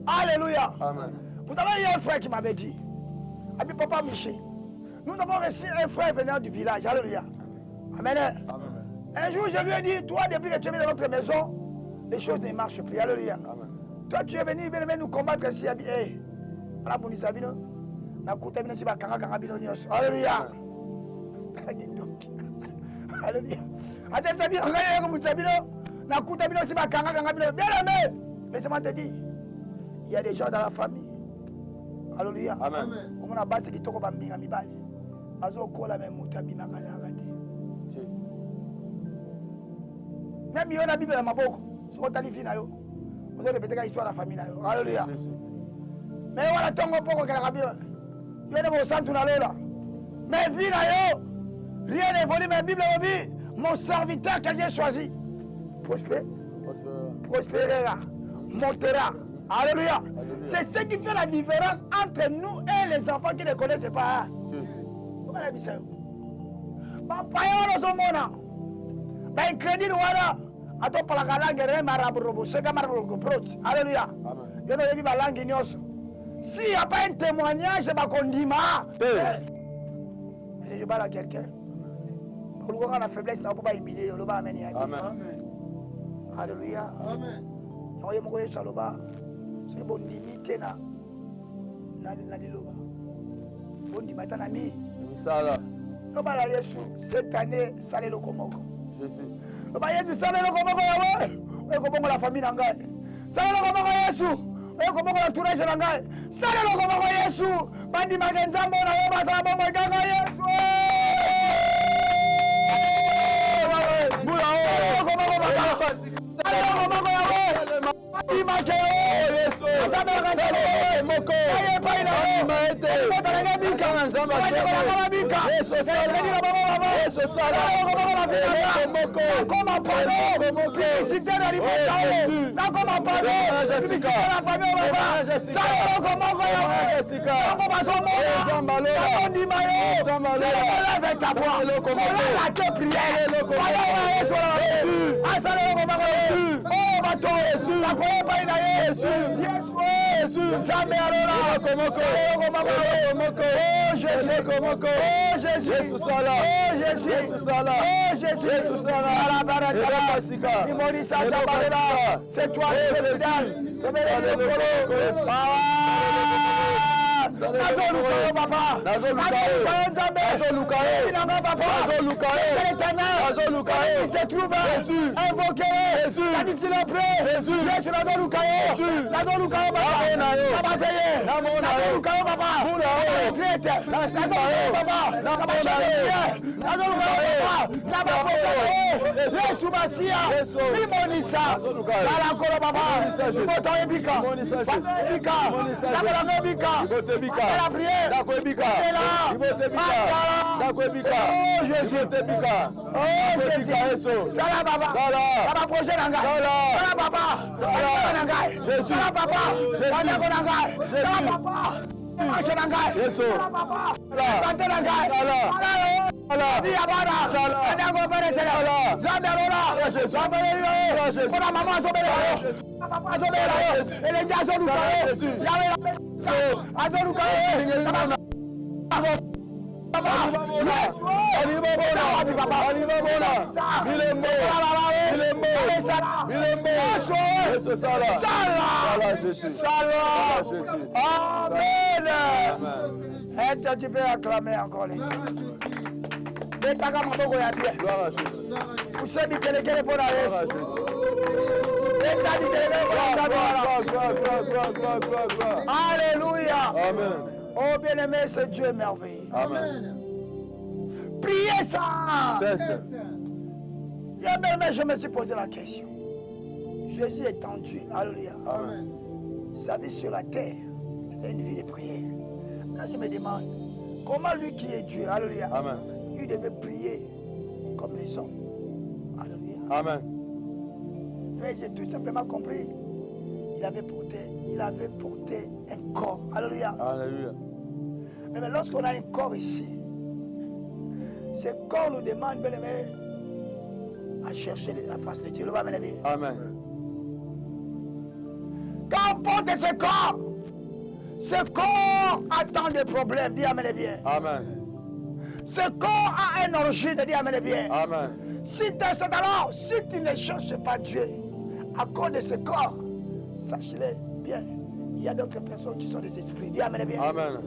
Alléluia. Amen. Vous avez eu un frère qui m'avait dit, Abi Papa Miché, nous avons reçu un frère venant du village. Alléluia. Amen. Un jour, je lui ai dit, toi, depuis que tu es venu dans notre maison, les choses ne marchent plus. Alléluia. Toi, tu es venu nous combattre ici. Alléluia. Alléluia. Laissez-moi te dire, il y a des gens dans la famille. Alléluia. Amen. On a basé qui toko bambinga mibali. Bazo kola même mutabi makayagate. Même yo na Bible na maboko. So tali fina yo. Vous allez répéter l'histoire de la famille na yo. Alléluia. Mais voilà tongo poko kala kabio. Yo ne mo santu na lola. Mais vie na yo. Rien n'évolue, mais Bible me dit, mon serviteur que j'ai choisi prospérera, montera. Alléluia. C'est ce qui fait la différence entre nous et les enfants qui ne connaissent pas. Comment on dit ça? Papa, on a un crédit. Ato pala langue re marabobo, c'est comme marabobo proche. Alléluia. Je ne vis pas langue ignoce. S'il n'y a pas un témoignage, je vais condimenter. Je parle à quelqu'un. On a la faiblesse, on ne peut pas humilier. Amen. Alléluia. Amen. Je vais saloba. C'est bon limité na liloba. Bon limité na mi. Sala. Nobala Yesu cette année salé le komoko. Jésus. Nobala Yesu salé le komoko yawe. Eko bongo la famille nangai. Salé le komoko Yesu. Eko bongo la tourage nangai. Salé le komoko Yesu. Bandi magenza mbona yo basa bongo ganga Yesu. Mula o komoko baba. Salé le komoko yawe. Imake Yesu. Asaba ngalo moko. Aye paina. Maete. Botaranga bika. Nzamba. Yesu sala. Yesu sala. Moko. Koma pano. Publicité na libota. Na koma pano. Publicité na famille baba. Sala komoko ya. Jessica. Koma somo. Nzamba lo. Ndima yo. Nzamba lo. Avec ta voix. Kola la ke prière. Kola Yesu. Asala komoko. Oh bato Yesu. Na kola paina Yesu. Yesu. Nzambe alora. Komoko. Komoko. Oh Jésus. Komoko. Oh Jésus. Yesu sala. Oh Jésus. Yesu sala. Oh Jésus. Yesu sala. C'est toi le fidèle. Est-ce que tu peux acclamer encore les gens? Vous savez que les gars pour la reste. Alléluia. Amen. Oh bien-aimé, ce Dieu est merveilleux. Amen. Priez ça. Cesse. Je me suis posé la question. Jésus est tendu. Alléluia. Amen. Sa vie sur la terre, c'était une vie de prière. Là, je me demande, comment lui qui est Dieu, alléluia, Amen. il devait prier comme les hommes. Alléluia. Amen. Mais j'ai tout simplement compris. Il avait porté un corps. Alléluia. Alléluia. Mais lorsqu'on a un corps ici, ce corps nous demande, bien aimé, à chercher la face de Dieu. Le va bien-aimé. Amen. Quand on porte ce corps a tant de problèmes. Dis Amen bien. Amen. Ce corps a une origine. Dis Amen bien. Amen. Si tu ne cherches pas Dieu à cause de ce corps, sache-le bien, il y a d'autres personnes qui sont des esprits. Dis Amen bien. Amen.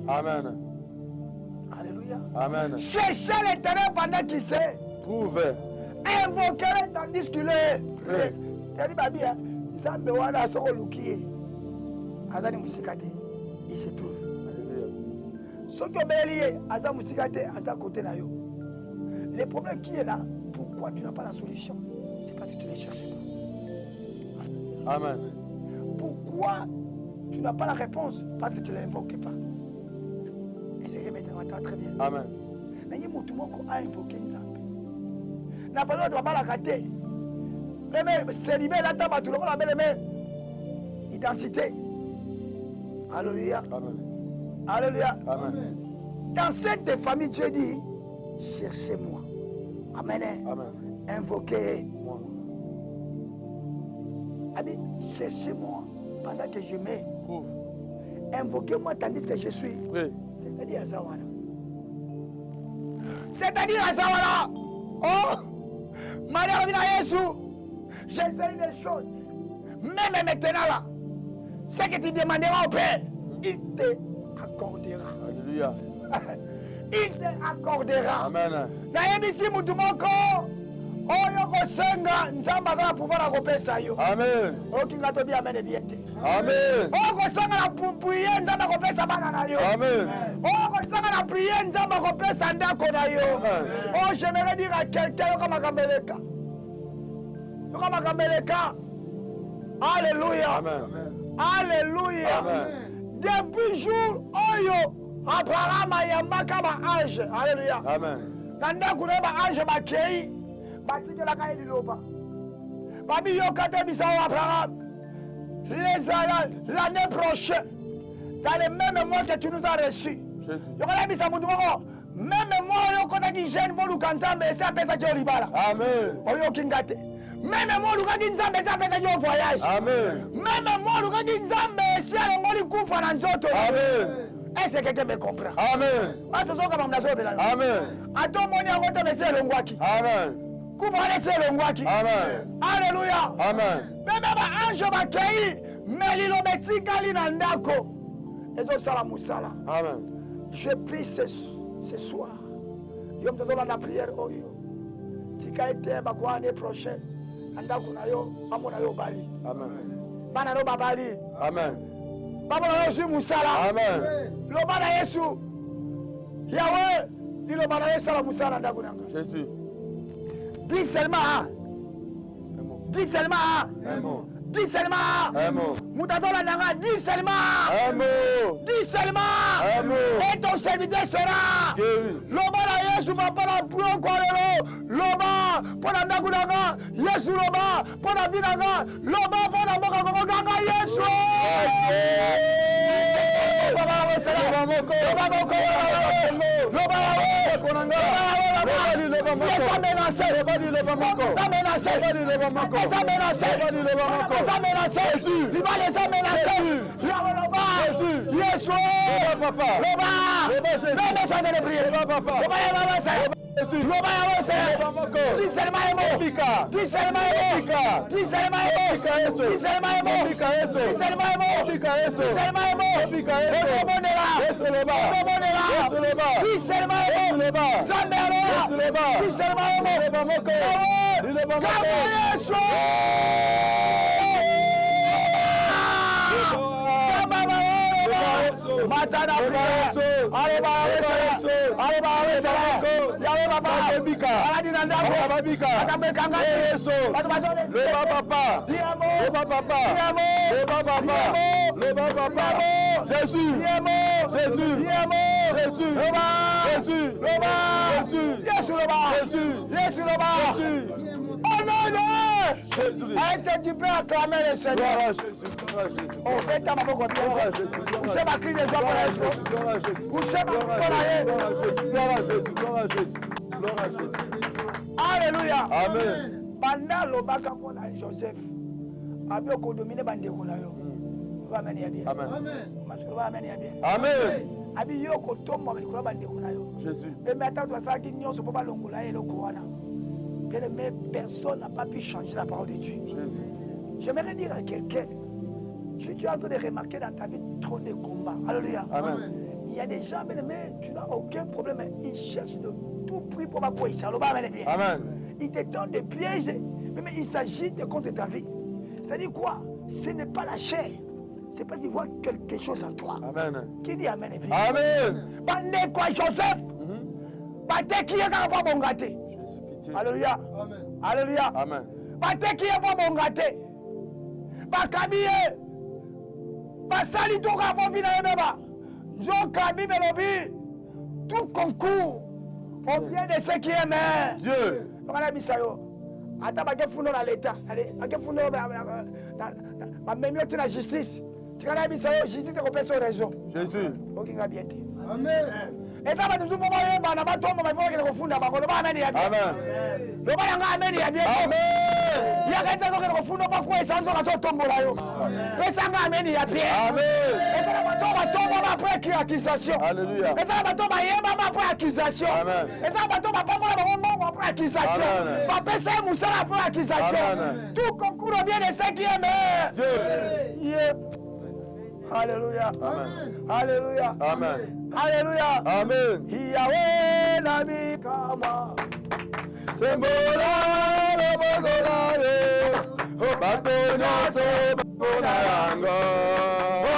Amen. Alléluia. Amen. Cherchez l'éternel pendant qu'il sait. Trouve. Invoquez-le tandis qu'il est. Oui. Il se trouve. Alléluia. Ce qui est lié à sa musique, à sa côté. Le problème qui est là, pourquoi tu n'as pas la solution? C'est parce que tu ne cherches pas. Amen. Pourquoi tu n'as pas la réponse? Parce que tu ne l'invoques pas. Et c'est maintenant très bien. Amen. Mais il y a tout le monde qui a invoqué une zambe. N'a pas le droit de la rater. Mais célibé, là, tu as tout le monde la belle identité. Alléluia. Amen. Alléluia. Amen. Dans cette famille, Dieu dit, cherchez-moi. Amen. Amen. Invoquez-moi. Amen. Cherchez-moi pendant que je mets. Trouve. Invoquez-moi tandis que je suis. Oui. C'est-à-dire Azawana. C'est-à-dire Azawana. Oh! Maria Ravina Yesu. J'essaie une chose. Même maintenant là. Ce que tu demanderas au Père, il te accordera. Alléluia. Il te accordera. Amen. Nayebisi mutu moko oyo kosenga nzambe aza na pouvoir akopesa yo. Amen. Okinga tobi amene bien te. Amen. Oyo kosanga na priye nzambe akopesa bana na yo. Amen. Oyo kosanga na priye nzambe akopesa ndako na yo. Amen. Oh, j'aimerais dire à quelqu'un yoka makambeleka. Yoka makambeleka. Alléluia. Amen. Alléluia. Amen. Depuis jour oyo Abraham ayambaka ba ange. Alléluia. Amen. Nanda kuna ba ange bakei batikelaka ye liloba. Babi yokate bisa Abraham. L'année prochaine, dans le même mois que tu nous as reçus. Yokala bisa mutu moko. Même moi yokota ki jeune boluka nzambe esa pesa ki olibala. Amen. Oyo kingate. Même moi lukaki nzambe esa pesa ki voyage. Amen. Même moi lukaki nzambe esa longoli kufa na nzoto. Amen. Est-ce que quelqu'un me comprend? Amen. Amen. Amen. Amen. Alléluia. Amen. Même ange bakei melilo betikali na ndako. Ezosala musala. Amen. Je prie ce soir. Yom tozola na prière oyo. Tika ete bakwa année prochaine. Andako na yo, amona yo bali. Amen. Bana no babali. Amen. Baba na yo musala. Amen. Loba na Yesu. Yahweh, liloba na Yesu la musala ndako nanga. Jésus. Dis seulement un. Dis seulement un. Un mot. Dis seulement un. Un mot. Moutazola nanga, dis seulement un mot. Dis seulement un mot. Et ton serviteur sera guéri. Loba na Yesu papa na pro kolelo. Loba pona ndako nanga. Yesu loba pona vie nanga. Loba pona boka koko nanga Yesu. Jésus. Jésus. Loba papa. Loba. Loba Jésus. Loba tu es en train de prier. Loba papa. Loba Yabasa. Jésus. Loba Yabasa. Loba moko. Qui seulement est mort. Pika. Qui seulement est mort. Pika. Qui seulement est mort. Pika Yesu. Qui seulement est mort. Pika Yesu. Qui seulement est mort. Pika Yesu. Qui seulement est mort. Pika Yesu. Obonela. Yesu Loba. Obonela. Yesu Loba. Qui seulement est Yesu mort. Loba. Zambe Alola. Yesu Loba. Qui seulement est mort. Loba moko. Loba moko. Kama Yesu. Matana prière. Allez ba wesala. Allez ba wesala. Yawe baba bika. Aladi na ndako. Baba bika. Atambe kanga Yesu. Batu bazo. Loba papa. Diamo. Loba papa. Diamo. Loba papa. Loba papa. Jésus. Diamo. Jésus. Diamo. Jésus. Loba. Jésus. Loba. Jésus. Yesu loba. Jésus. Yesu loba. Jésus. Oh non non. Jésus. Est-ce que tu peux acclamer le Seigneur? Gloire à Jésus. Gloire à Jésus. Oh, fais ta maman comme Gloire à bien. Jésus. Vous savez ma cri des gens pour la chose. Gloire à Jésus. Vous savez Gloire ma à Jésus. Gloire à Jésus. Gloire à Jésus. Gloire à Jésus. Alléluia. Amen. Banda lobaka mpona Joseph abi okodomine bandeko na yo loba ameni ya bien. Amen. Masolo loba ameni ya bien. Amen. Abi yo kotomba likolo bandeko na yo. Jésus. Mais ata toasalaki nyonso mpo balongola ye eloko wana. Bien aimé, personne n'a pas pu changer la parole de Dieu. Jésus. J'aimerais dire à quelqu'un, si tu es en train de remarquer dans ta vie trop de combats, alléluia. Amen. Il y a des gens, bien aimé, tu n'as aucun problème, ils cherchent de tout prix pour ma position. Loba ameni bien. Amen. Il te tend des pièges, mais il s'agit de contre ta vie. C'est-à-dire quoi? Ce n'est pas la chair. C'est parce qu'il voit quelque chose en toi. Amen. Qui dit Amen et bien? Amen. Bande quoi, Joseph? Bate qui est pas bon gâté. Jésus, pitié. Alléluia. Amen. Alléluia. Amen. Bate qui est pas bon gâté. Bakabiye. Basali tout rapport vina yemeba. Jo kabi melobi. Tout concours au bien de ceux qui aiment. Dieu. Wana bisayo ata bakefundo na leta bakefundo bamemi oti na justice tikana bisayo justice ekopesa raison Jésus. okinga bien te Amen. eza bato mosusu mpo bayeba na batomba bafokokende kofunda bango loba ameni ya bien Amen. loba yanga ameni ya bien Amen. yaka eza azokende kofunda bakwesa nzoka azotombola yo pesanga ameni ya bien Amen. eza na bato batomba bapres accusation Alléluia. eza na bato bayeba bapres accusation Amen. eza na bato bapambola bango mbongo apres accusation Amen. bapesa ye mosala apres accusation Amen. tout concours bien de ceux qui aiment Dieu. Yeah. Alléluia. Amen. Alléluia. Amen. Alléluia. Amen. Yahweh nami kama Sembola lobogola yo. Bato nyonso bapona yango.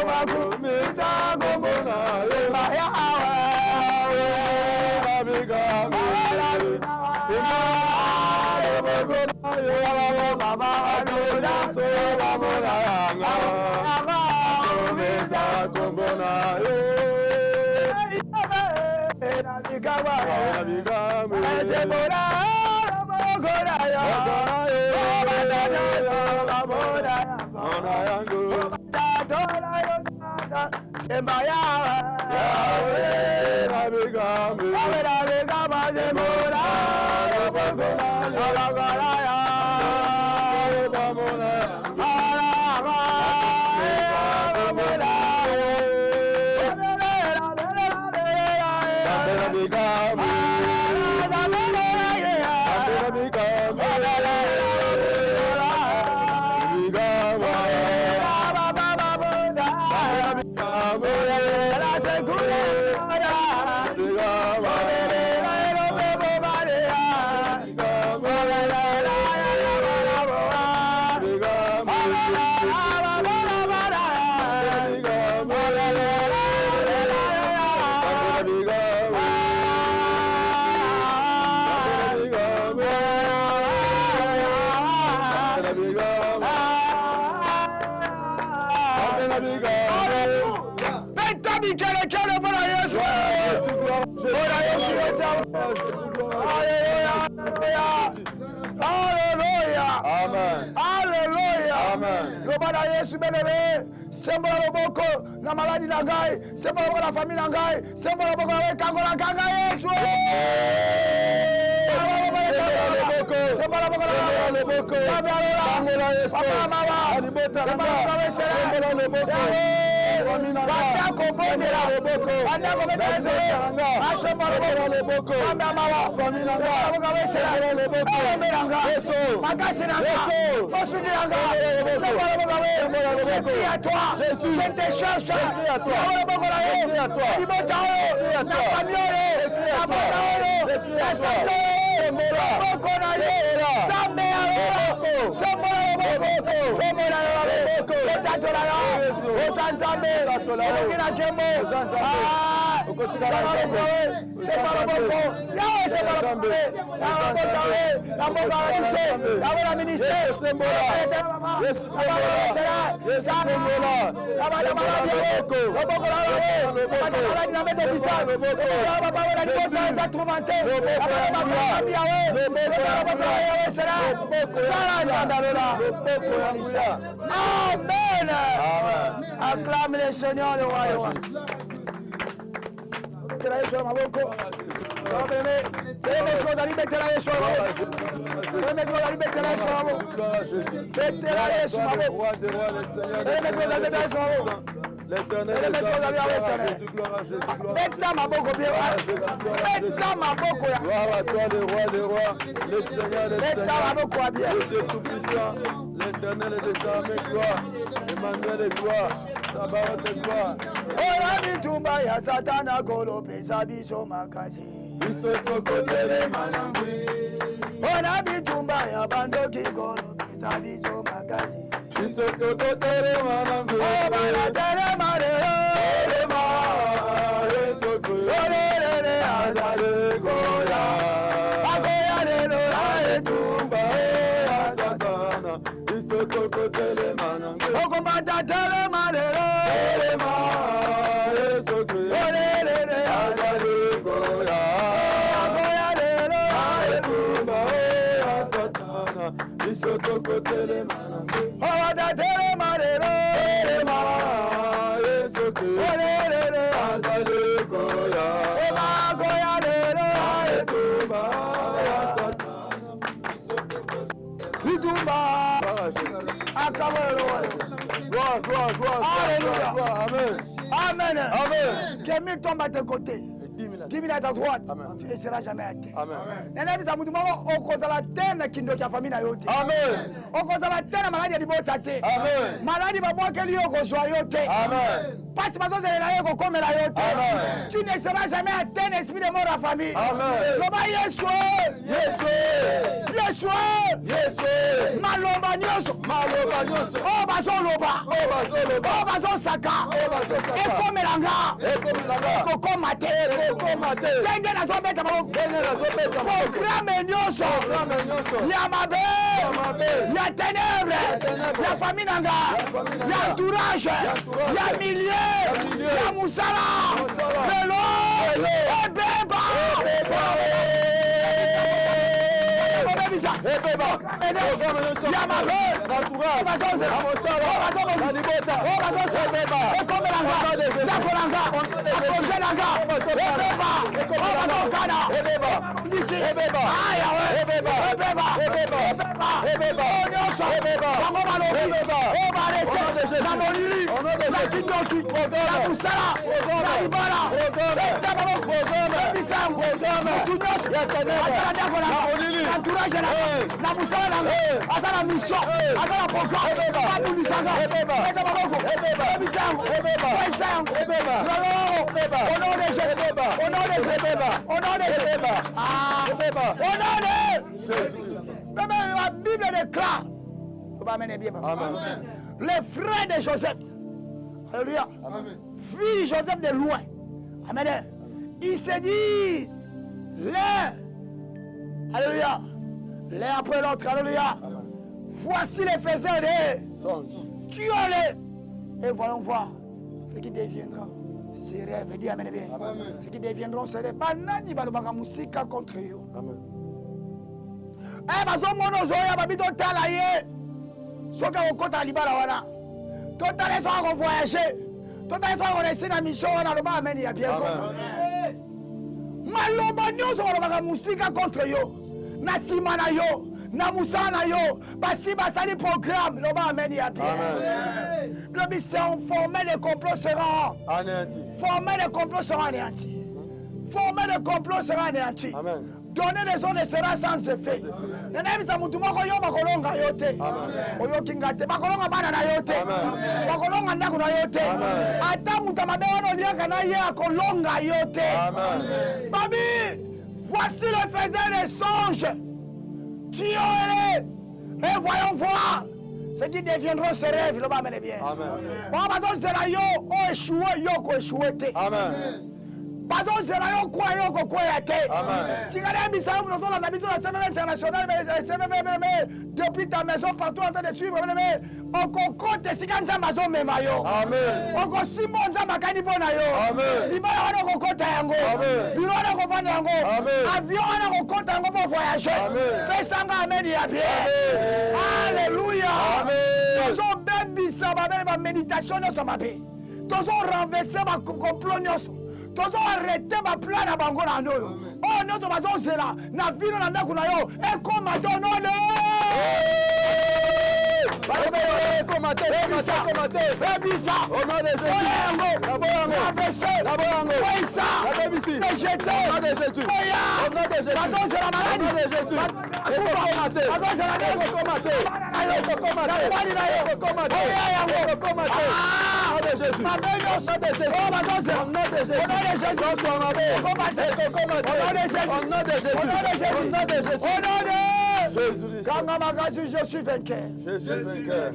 Bakumisa ngomona yo. Yahweh Babiga mi. Sembola lobogola yo. Bato nyonso bapona yango. Bakumisa ngomona yo. Babiga mi. Ona yango. Yahweh babiga mi. Amen. Alléluia. Amen. Loba na Yesu belele. Sembola loboko na maladi na ngai. Sembola loboko na famille na ngai. Sembola loboko na kangola kanga Yesu. Sembola loboko na loboko. Kangola Yesu. Alibota na sembola loboko. Banda kobondela. Banda kobondela zoyo. Asomba loboko. Banda mawa. Loboko wesela. Loboko. Yesu. Makasi nanga. Mosudi nanga. Soma loboko we. Je prie à toi. Je te cherche. Loboko na yo. Libota yo. Na famille yo. Na bana yo. Na santo. Loboko na yo. Sambe yo. Soma loboko. Komola loboko. Otatola yo. Osanzambe. Okina kembo. Okotika la loboko. Sema loboko. Yawe sema loboko. Yawe kotawe. Yawe karadise. Yawe la ministère. Sembola. Yesu sembola. Yesu sembola. Abana maladi loboko. Loboko la loboko. Abana maladi na meto pita. Loboko. Baba wala loboko za tourmenté. Abana maladi yawe. Loboko yawe sera. Sala ndalola. Loboko ya Amen. Acclame le Seigneur, le roi, le roi. Mettez-la sur ma boko. L'éternel est Jésus, gloire à Jésus, gloire à toi, le roi des rois, le Seigneur des seigneurs, le Dieu tout-puissant, l'éternel est des armées, gloire, Emmanuel est gloire, Sabaoth est gloire. Tumba ya Satana kolo pesa biso makasi. Biso tokotele manangwi. Ona bitumba ya bandoki kolo pesa biso makasi. Biso tokotele manangwi. O banatele marero. Elema Yesu kwe. Olelele azale goya. Agoya lelo ae Tumba ya Satana. Biso tokotele manangwi. Okombata tele marero. Elema Yesu kwe. Olelele azale goya. Agoya lelo ae Tumba ya Satana. Biso tokotele manangwi. Okombata tele marero. Elema Yesu kwe. Olelele azale goya. Agoya lelo ae Tumba ya Satana. Bitumba. Gloire, gloire, gloire. Alléluia. Gloire, amen. Amen. Amen. Que 1000 tombent à tes côtés. 10 000 à ta droite. Amen. Tu ne seras jamais à terre. Amen. Nana bisa mutu mama okozala tena kindo kya famille na yote. Amen. Okozala tena maladi ya libota te. Amen. Maladi babwakeli yo kozwa yo te. Amen. Pasi bazozelela yo kokomela yo te. Amen. Tu ne seras jamais à terre esprit de mort à famille. Amen. Loba Yesu. Yesu. Yesu. Yesu. Maloba nyonso. Maloba nyonso. O bazoloba. O bazoloba. O bazosaka. O bazosaka. Ekomelanga. Ekomelanga. Kokoma te. Kokoma te. Ndenge nazobeta maboko. Ndenge nazobeta maboko. Programme nyonso. Programme nyonso. Ya mabe. Ya mabe. Ya ténèbre. Ya ténèbre. Ya famille nanga. Ya famille nanga. Ya entourage. Ya entourage. Ya milieu. Ya milieu. Ya musala. Ya musala. Lelo. Lelo. Ebeba. Ebeba. Ebeba. Ebeba. Programme nyonso. Ya mabe. Entourage. Bazoze. Ya musala. Ya libota. Ebeba. Ekomelanga. Zakolanga. Akozenanga. Ebeba. Ebeba. Ebeba. D'ici. Ebeba. Aya we. Ebeba. Ebeba. Ebeba. Ebeba. Nyonso. Ebeba. Bango balobi. Ebeba. O barete. Au nom de Jésus. Na molili. Au nom de Na Jésus. kindoki. Programme. Na musala. Programme. Na libala. Programme. Etabalo. Programme. Ebisango. Programme. Mutu nyonso. Ya ténèbre. Asala ndako nanga. Na molili. Na entourage nanga. Hey. Na musala nanga. Hey. Asala mission. Hey. Asala programme. Ebeba. Babulisanga. Ebeba. Etabalo. Ebeba. Ebisango. Ebeba. Ebisango. Ebeba. Lolo. Ebeba. Au nom de Jésus. Ebeba. Au nom de Jésus. Ebeba. Au nom de Jésus. Ebeba. Ah. Ebeba. Au nom de Jésus. même la Bible déclare. Faut pas amener bien. Amen. Les frères de Joseph. Alléluia. Amen. Vu Joseph de loin. Amen. Ils se disent l'un. Alléluia. L'un après l'autre. Alléluia. Voici les faiseurs de Songe. tuons-les. Et voyons voir ce qui deviendra. Ces rêves. Dis amen bien. Amen. Ce qui deviendront ces rêves. Banani balobaka musika contre eux. Amen. bazomona ozoya babi totala ye soki akokota libala wana totala ye soki akovoyage totala ye soki akoresi na mission wana aloba ameni ya bien maloba nyonso balobaka mosika contre yo na nsima na yo na musana yo basi basali programme loba amen ya bien le mission formé de complot sera anéanti. Formé de complot sera anéanti. Formé de complot sera anéanti. Amen. Donner des ordres sera sans effet. Nana bisa mutu moko yo bakolonga yo te. Oyo kingate bakolonga bana na yo te. Bakolonga ndako na yo te. Ata mutu mabe wana liaka na ye akolonga yo te. Babi, voici le faiseur des songes. Tuez-les et voyons voir ce qui deviendront ces rêves. Le bas bien. Bon, parce que c'est là yo échoué yo ko échoué te. Amen. Pardon, c'est là yo quoi yo ko quoi te. Tu regardes bisa nous on a besoin de CVV international mais CVV depuis ta maison partout en train de suivre mais on compte si quand ça maison même yo. Amen. On ko simbo nza makani bona yo. Amen. Libala wana ko kota yango. Amen. Biro wana ko vanda yango. Amen. Avion wana ko kota yango pour voyager. Amen. Pesanga amen ya bien. Alléluia. Amen. Tozo bebisa ba méditation no samabe. Tozo renverser ba complot nyonso. Tozo arrêter ma plan na bango na noyo. Oh non to bazo zela na vino na ndako na yo e koma to no no. Rebisa. Au nom de Jésus. Je suis vainqueur. Je suis vainqueur.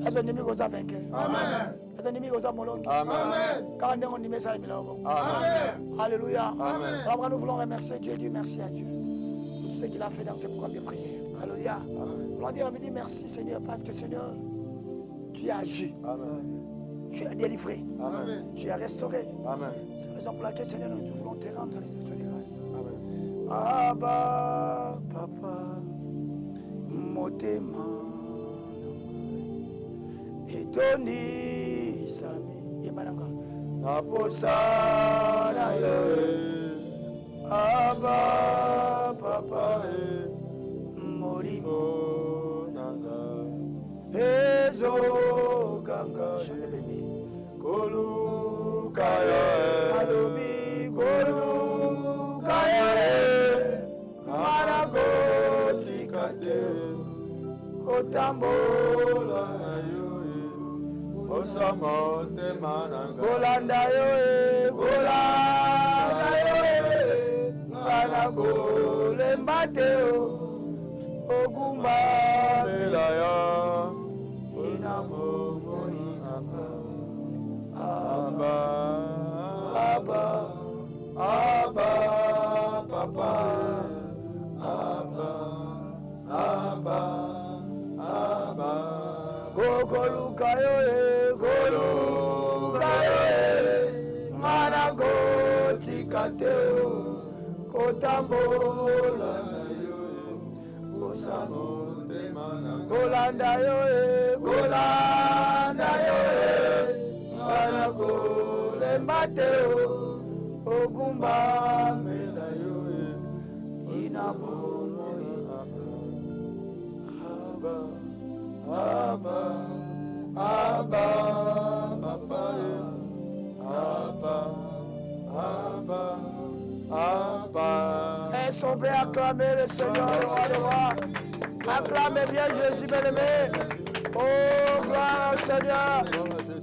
Les ennemis sont vainqueurs. Amen. Les ennemis sont molongi. Amen. Quand on dit ça, il Amen. Alléluia. Amen. Alors nous voulons remercier Dieu, dire merci à Dieu pour tout ce qu'il a fait dans ces programmes de prière. Alléluia. Nous voulons dire merci Seigneur parce que Seigneur, tu as agi. Amen. Tu as délivré. Amen. Tu as restauré. Amen. C'est la raison pour laquelle Seigneur, nous voulons te rendre les actions de grâce. Amen. Abba, Papa, motema. Etoni sami yemananga naposa na yo Abba Papa molimo nanga ezo ganga kolu kaya alobi kolu kaya maragoti kate kotambola yo Osamote mananga Golanda yo Ngana gole mbateo Ogumba Melaya Inabomo inaka Abba Papa Abba Goluka yo Mana goti kateo Kotambola na yo Osamote mana Golanda yo Mana gole mbateo Ogumba mela yo Inabomo Abba Papa Abba. Est-ce qu'on peut acclamer le Seigneur, le roi de roi? Acclamez bien Jésus bien-aimé. Oh, gloire au Seigneur.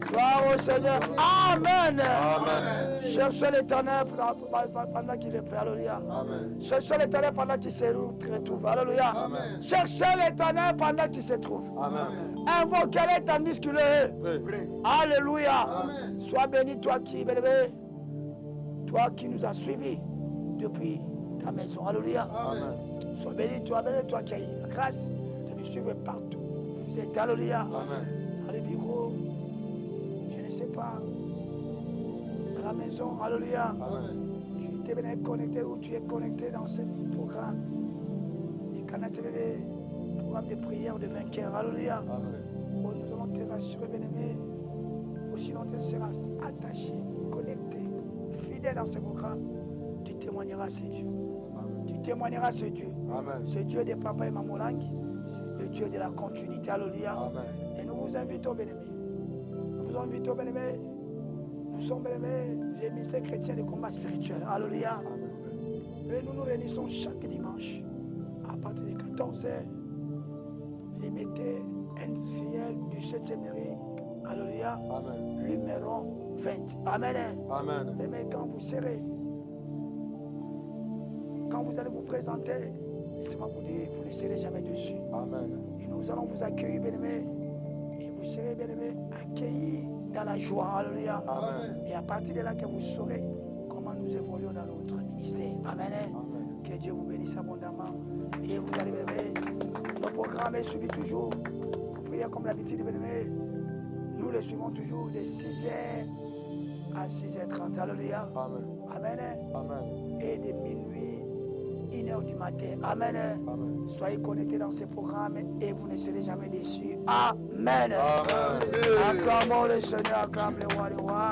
Gloire au Seigneur. Amen. Amen. Cherchez l'Éternel pendant qu'il est prêt. Alléluia. Cherchez l'Éternel pendant qu'il se retrouve. Alléluia. Cherchez l'Éternel pendant qu'il se trouve. Amen. Invoquez-le tandis qu'il est. Alléluia. Amen. Sois béni, toi qui, bien-aimé, toi qui nous as suivis depuis ta maison. Alléluia. Amen. Sois béni, toi qui as eu la grâce de nous suivre partout. Vous êtes, alléluia. Amen. Dans le bureau, je ne sais pas, dans la maison, alléluia. Amen. Tu étais bien connecté ou tu es connecté dans ce programme. Les canaux CVV, programme de prière de vainqueur, alléluia. Amen. Oh, nous allons te rassurer, bien-aimé. Aussi longtemps tu seras attaché, connecté, fidèle dans ce programme, tu témoigneras, c'est Dieu. Amen. Tu témoignera ce Dieu. Amen. Ce Dieu de Papa et Maman Lang, le Dieu de la continuité. Alléluia. Amen. Et nous vous invitons, bien-aimés. Nous vous invitons, bien-aimés. Nous sommes, bien-aimés, les ministères chrétiens de combat spirituel. Alléluia. Amen. Et nous nous réunissons chaque dimanche à partir de 14h. Limité NCL du 7e Amérique. Alléluia. Amen. Numéro 20. Amen. Amen. Mais quand vous serez, quand vous allez vous présenter, laissez-moi vous dire, vous ne serez jamais dessus. Amen. Et nous allons vous accueillir, bien-aimés. Et vous serez, bien-aimés, accueillis dans la joie. Alléluia. Amen. Et à partir de là que vous saurez comment nous évoluons dans notre ministère. Amen. Amen. Que Dieu vous bénisse abondamment. Et vous allez, bien-aimés, nos programmes est suivi toujours. Vous priez comme l'habitude, bien-aimés. Nous le suivons toujours de 6h à 6h30. Alléluia. Amen. Amen. Amen. Et de minuit, 1h du matin. Amen. Amen. Soyez connectés dans ces programmes et vous ne serez jamais déçus. Amen. Amen. Acclamons le Seigneur, acclame le roi des rois.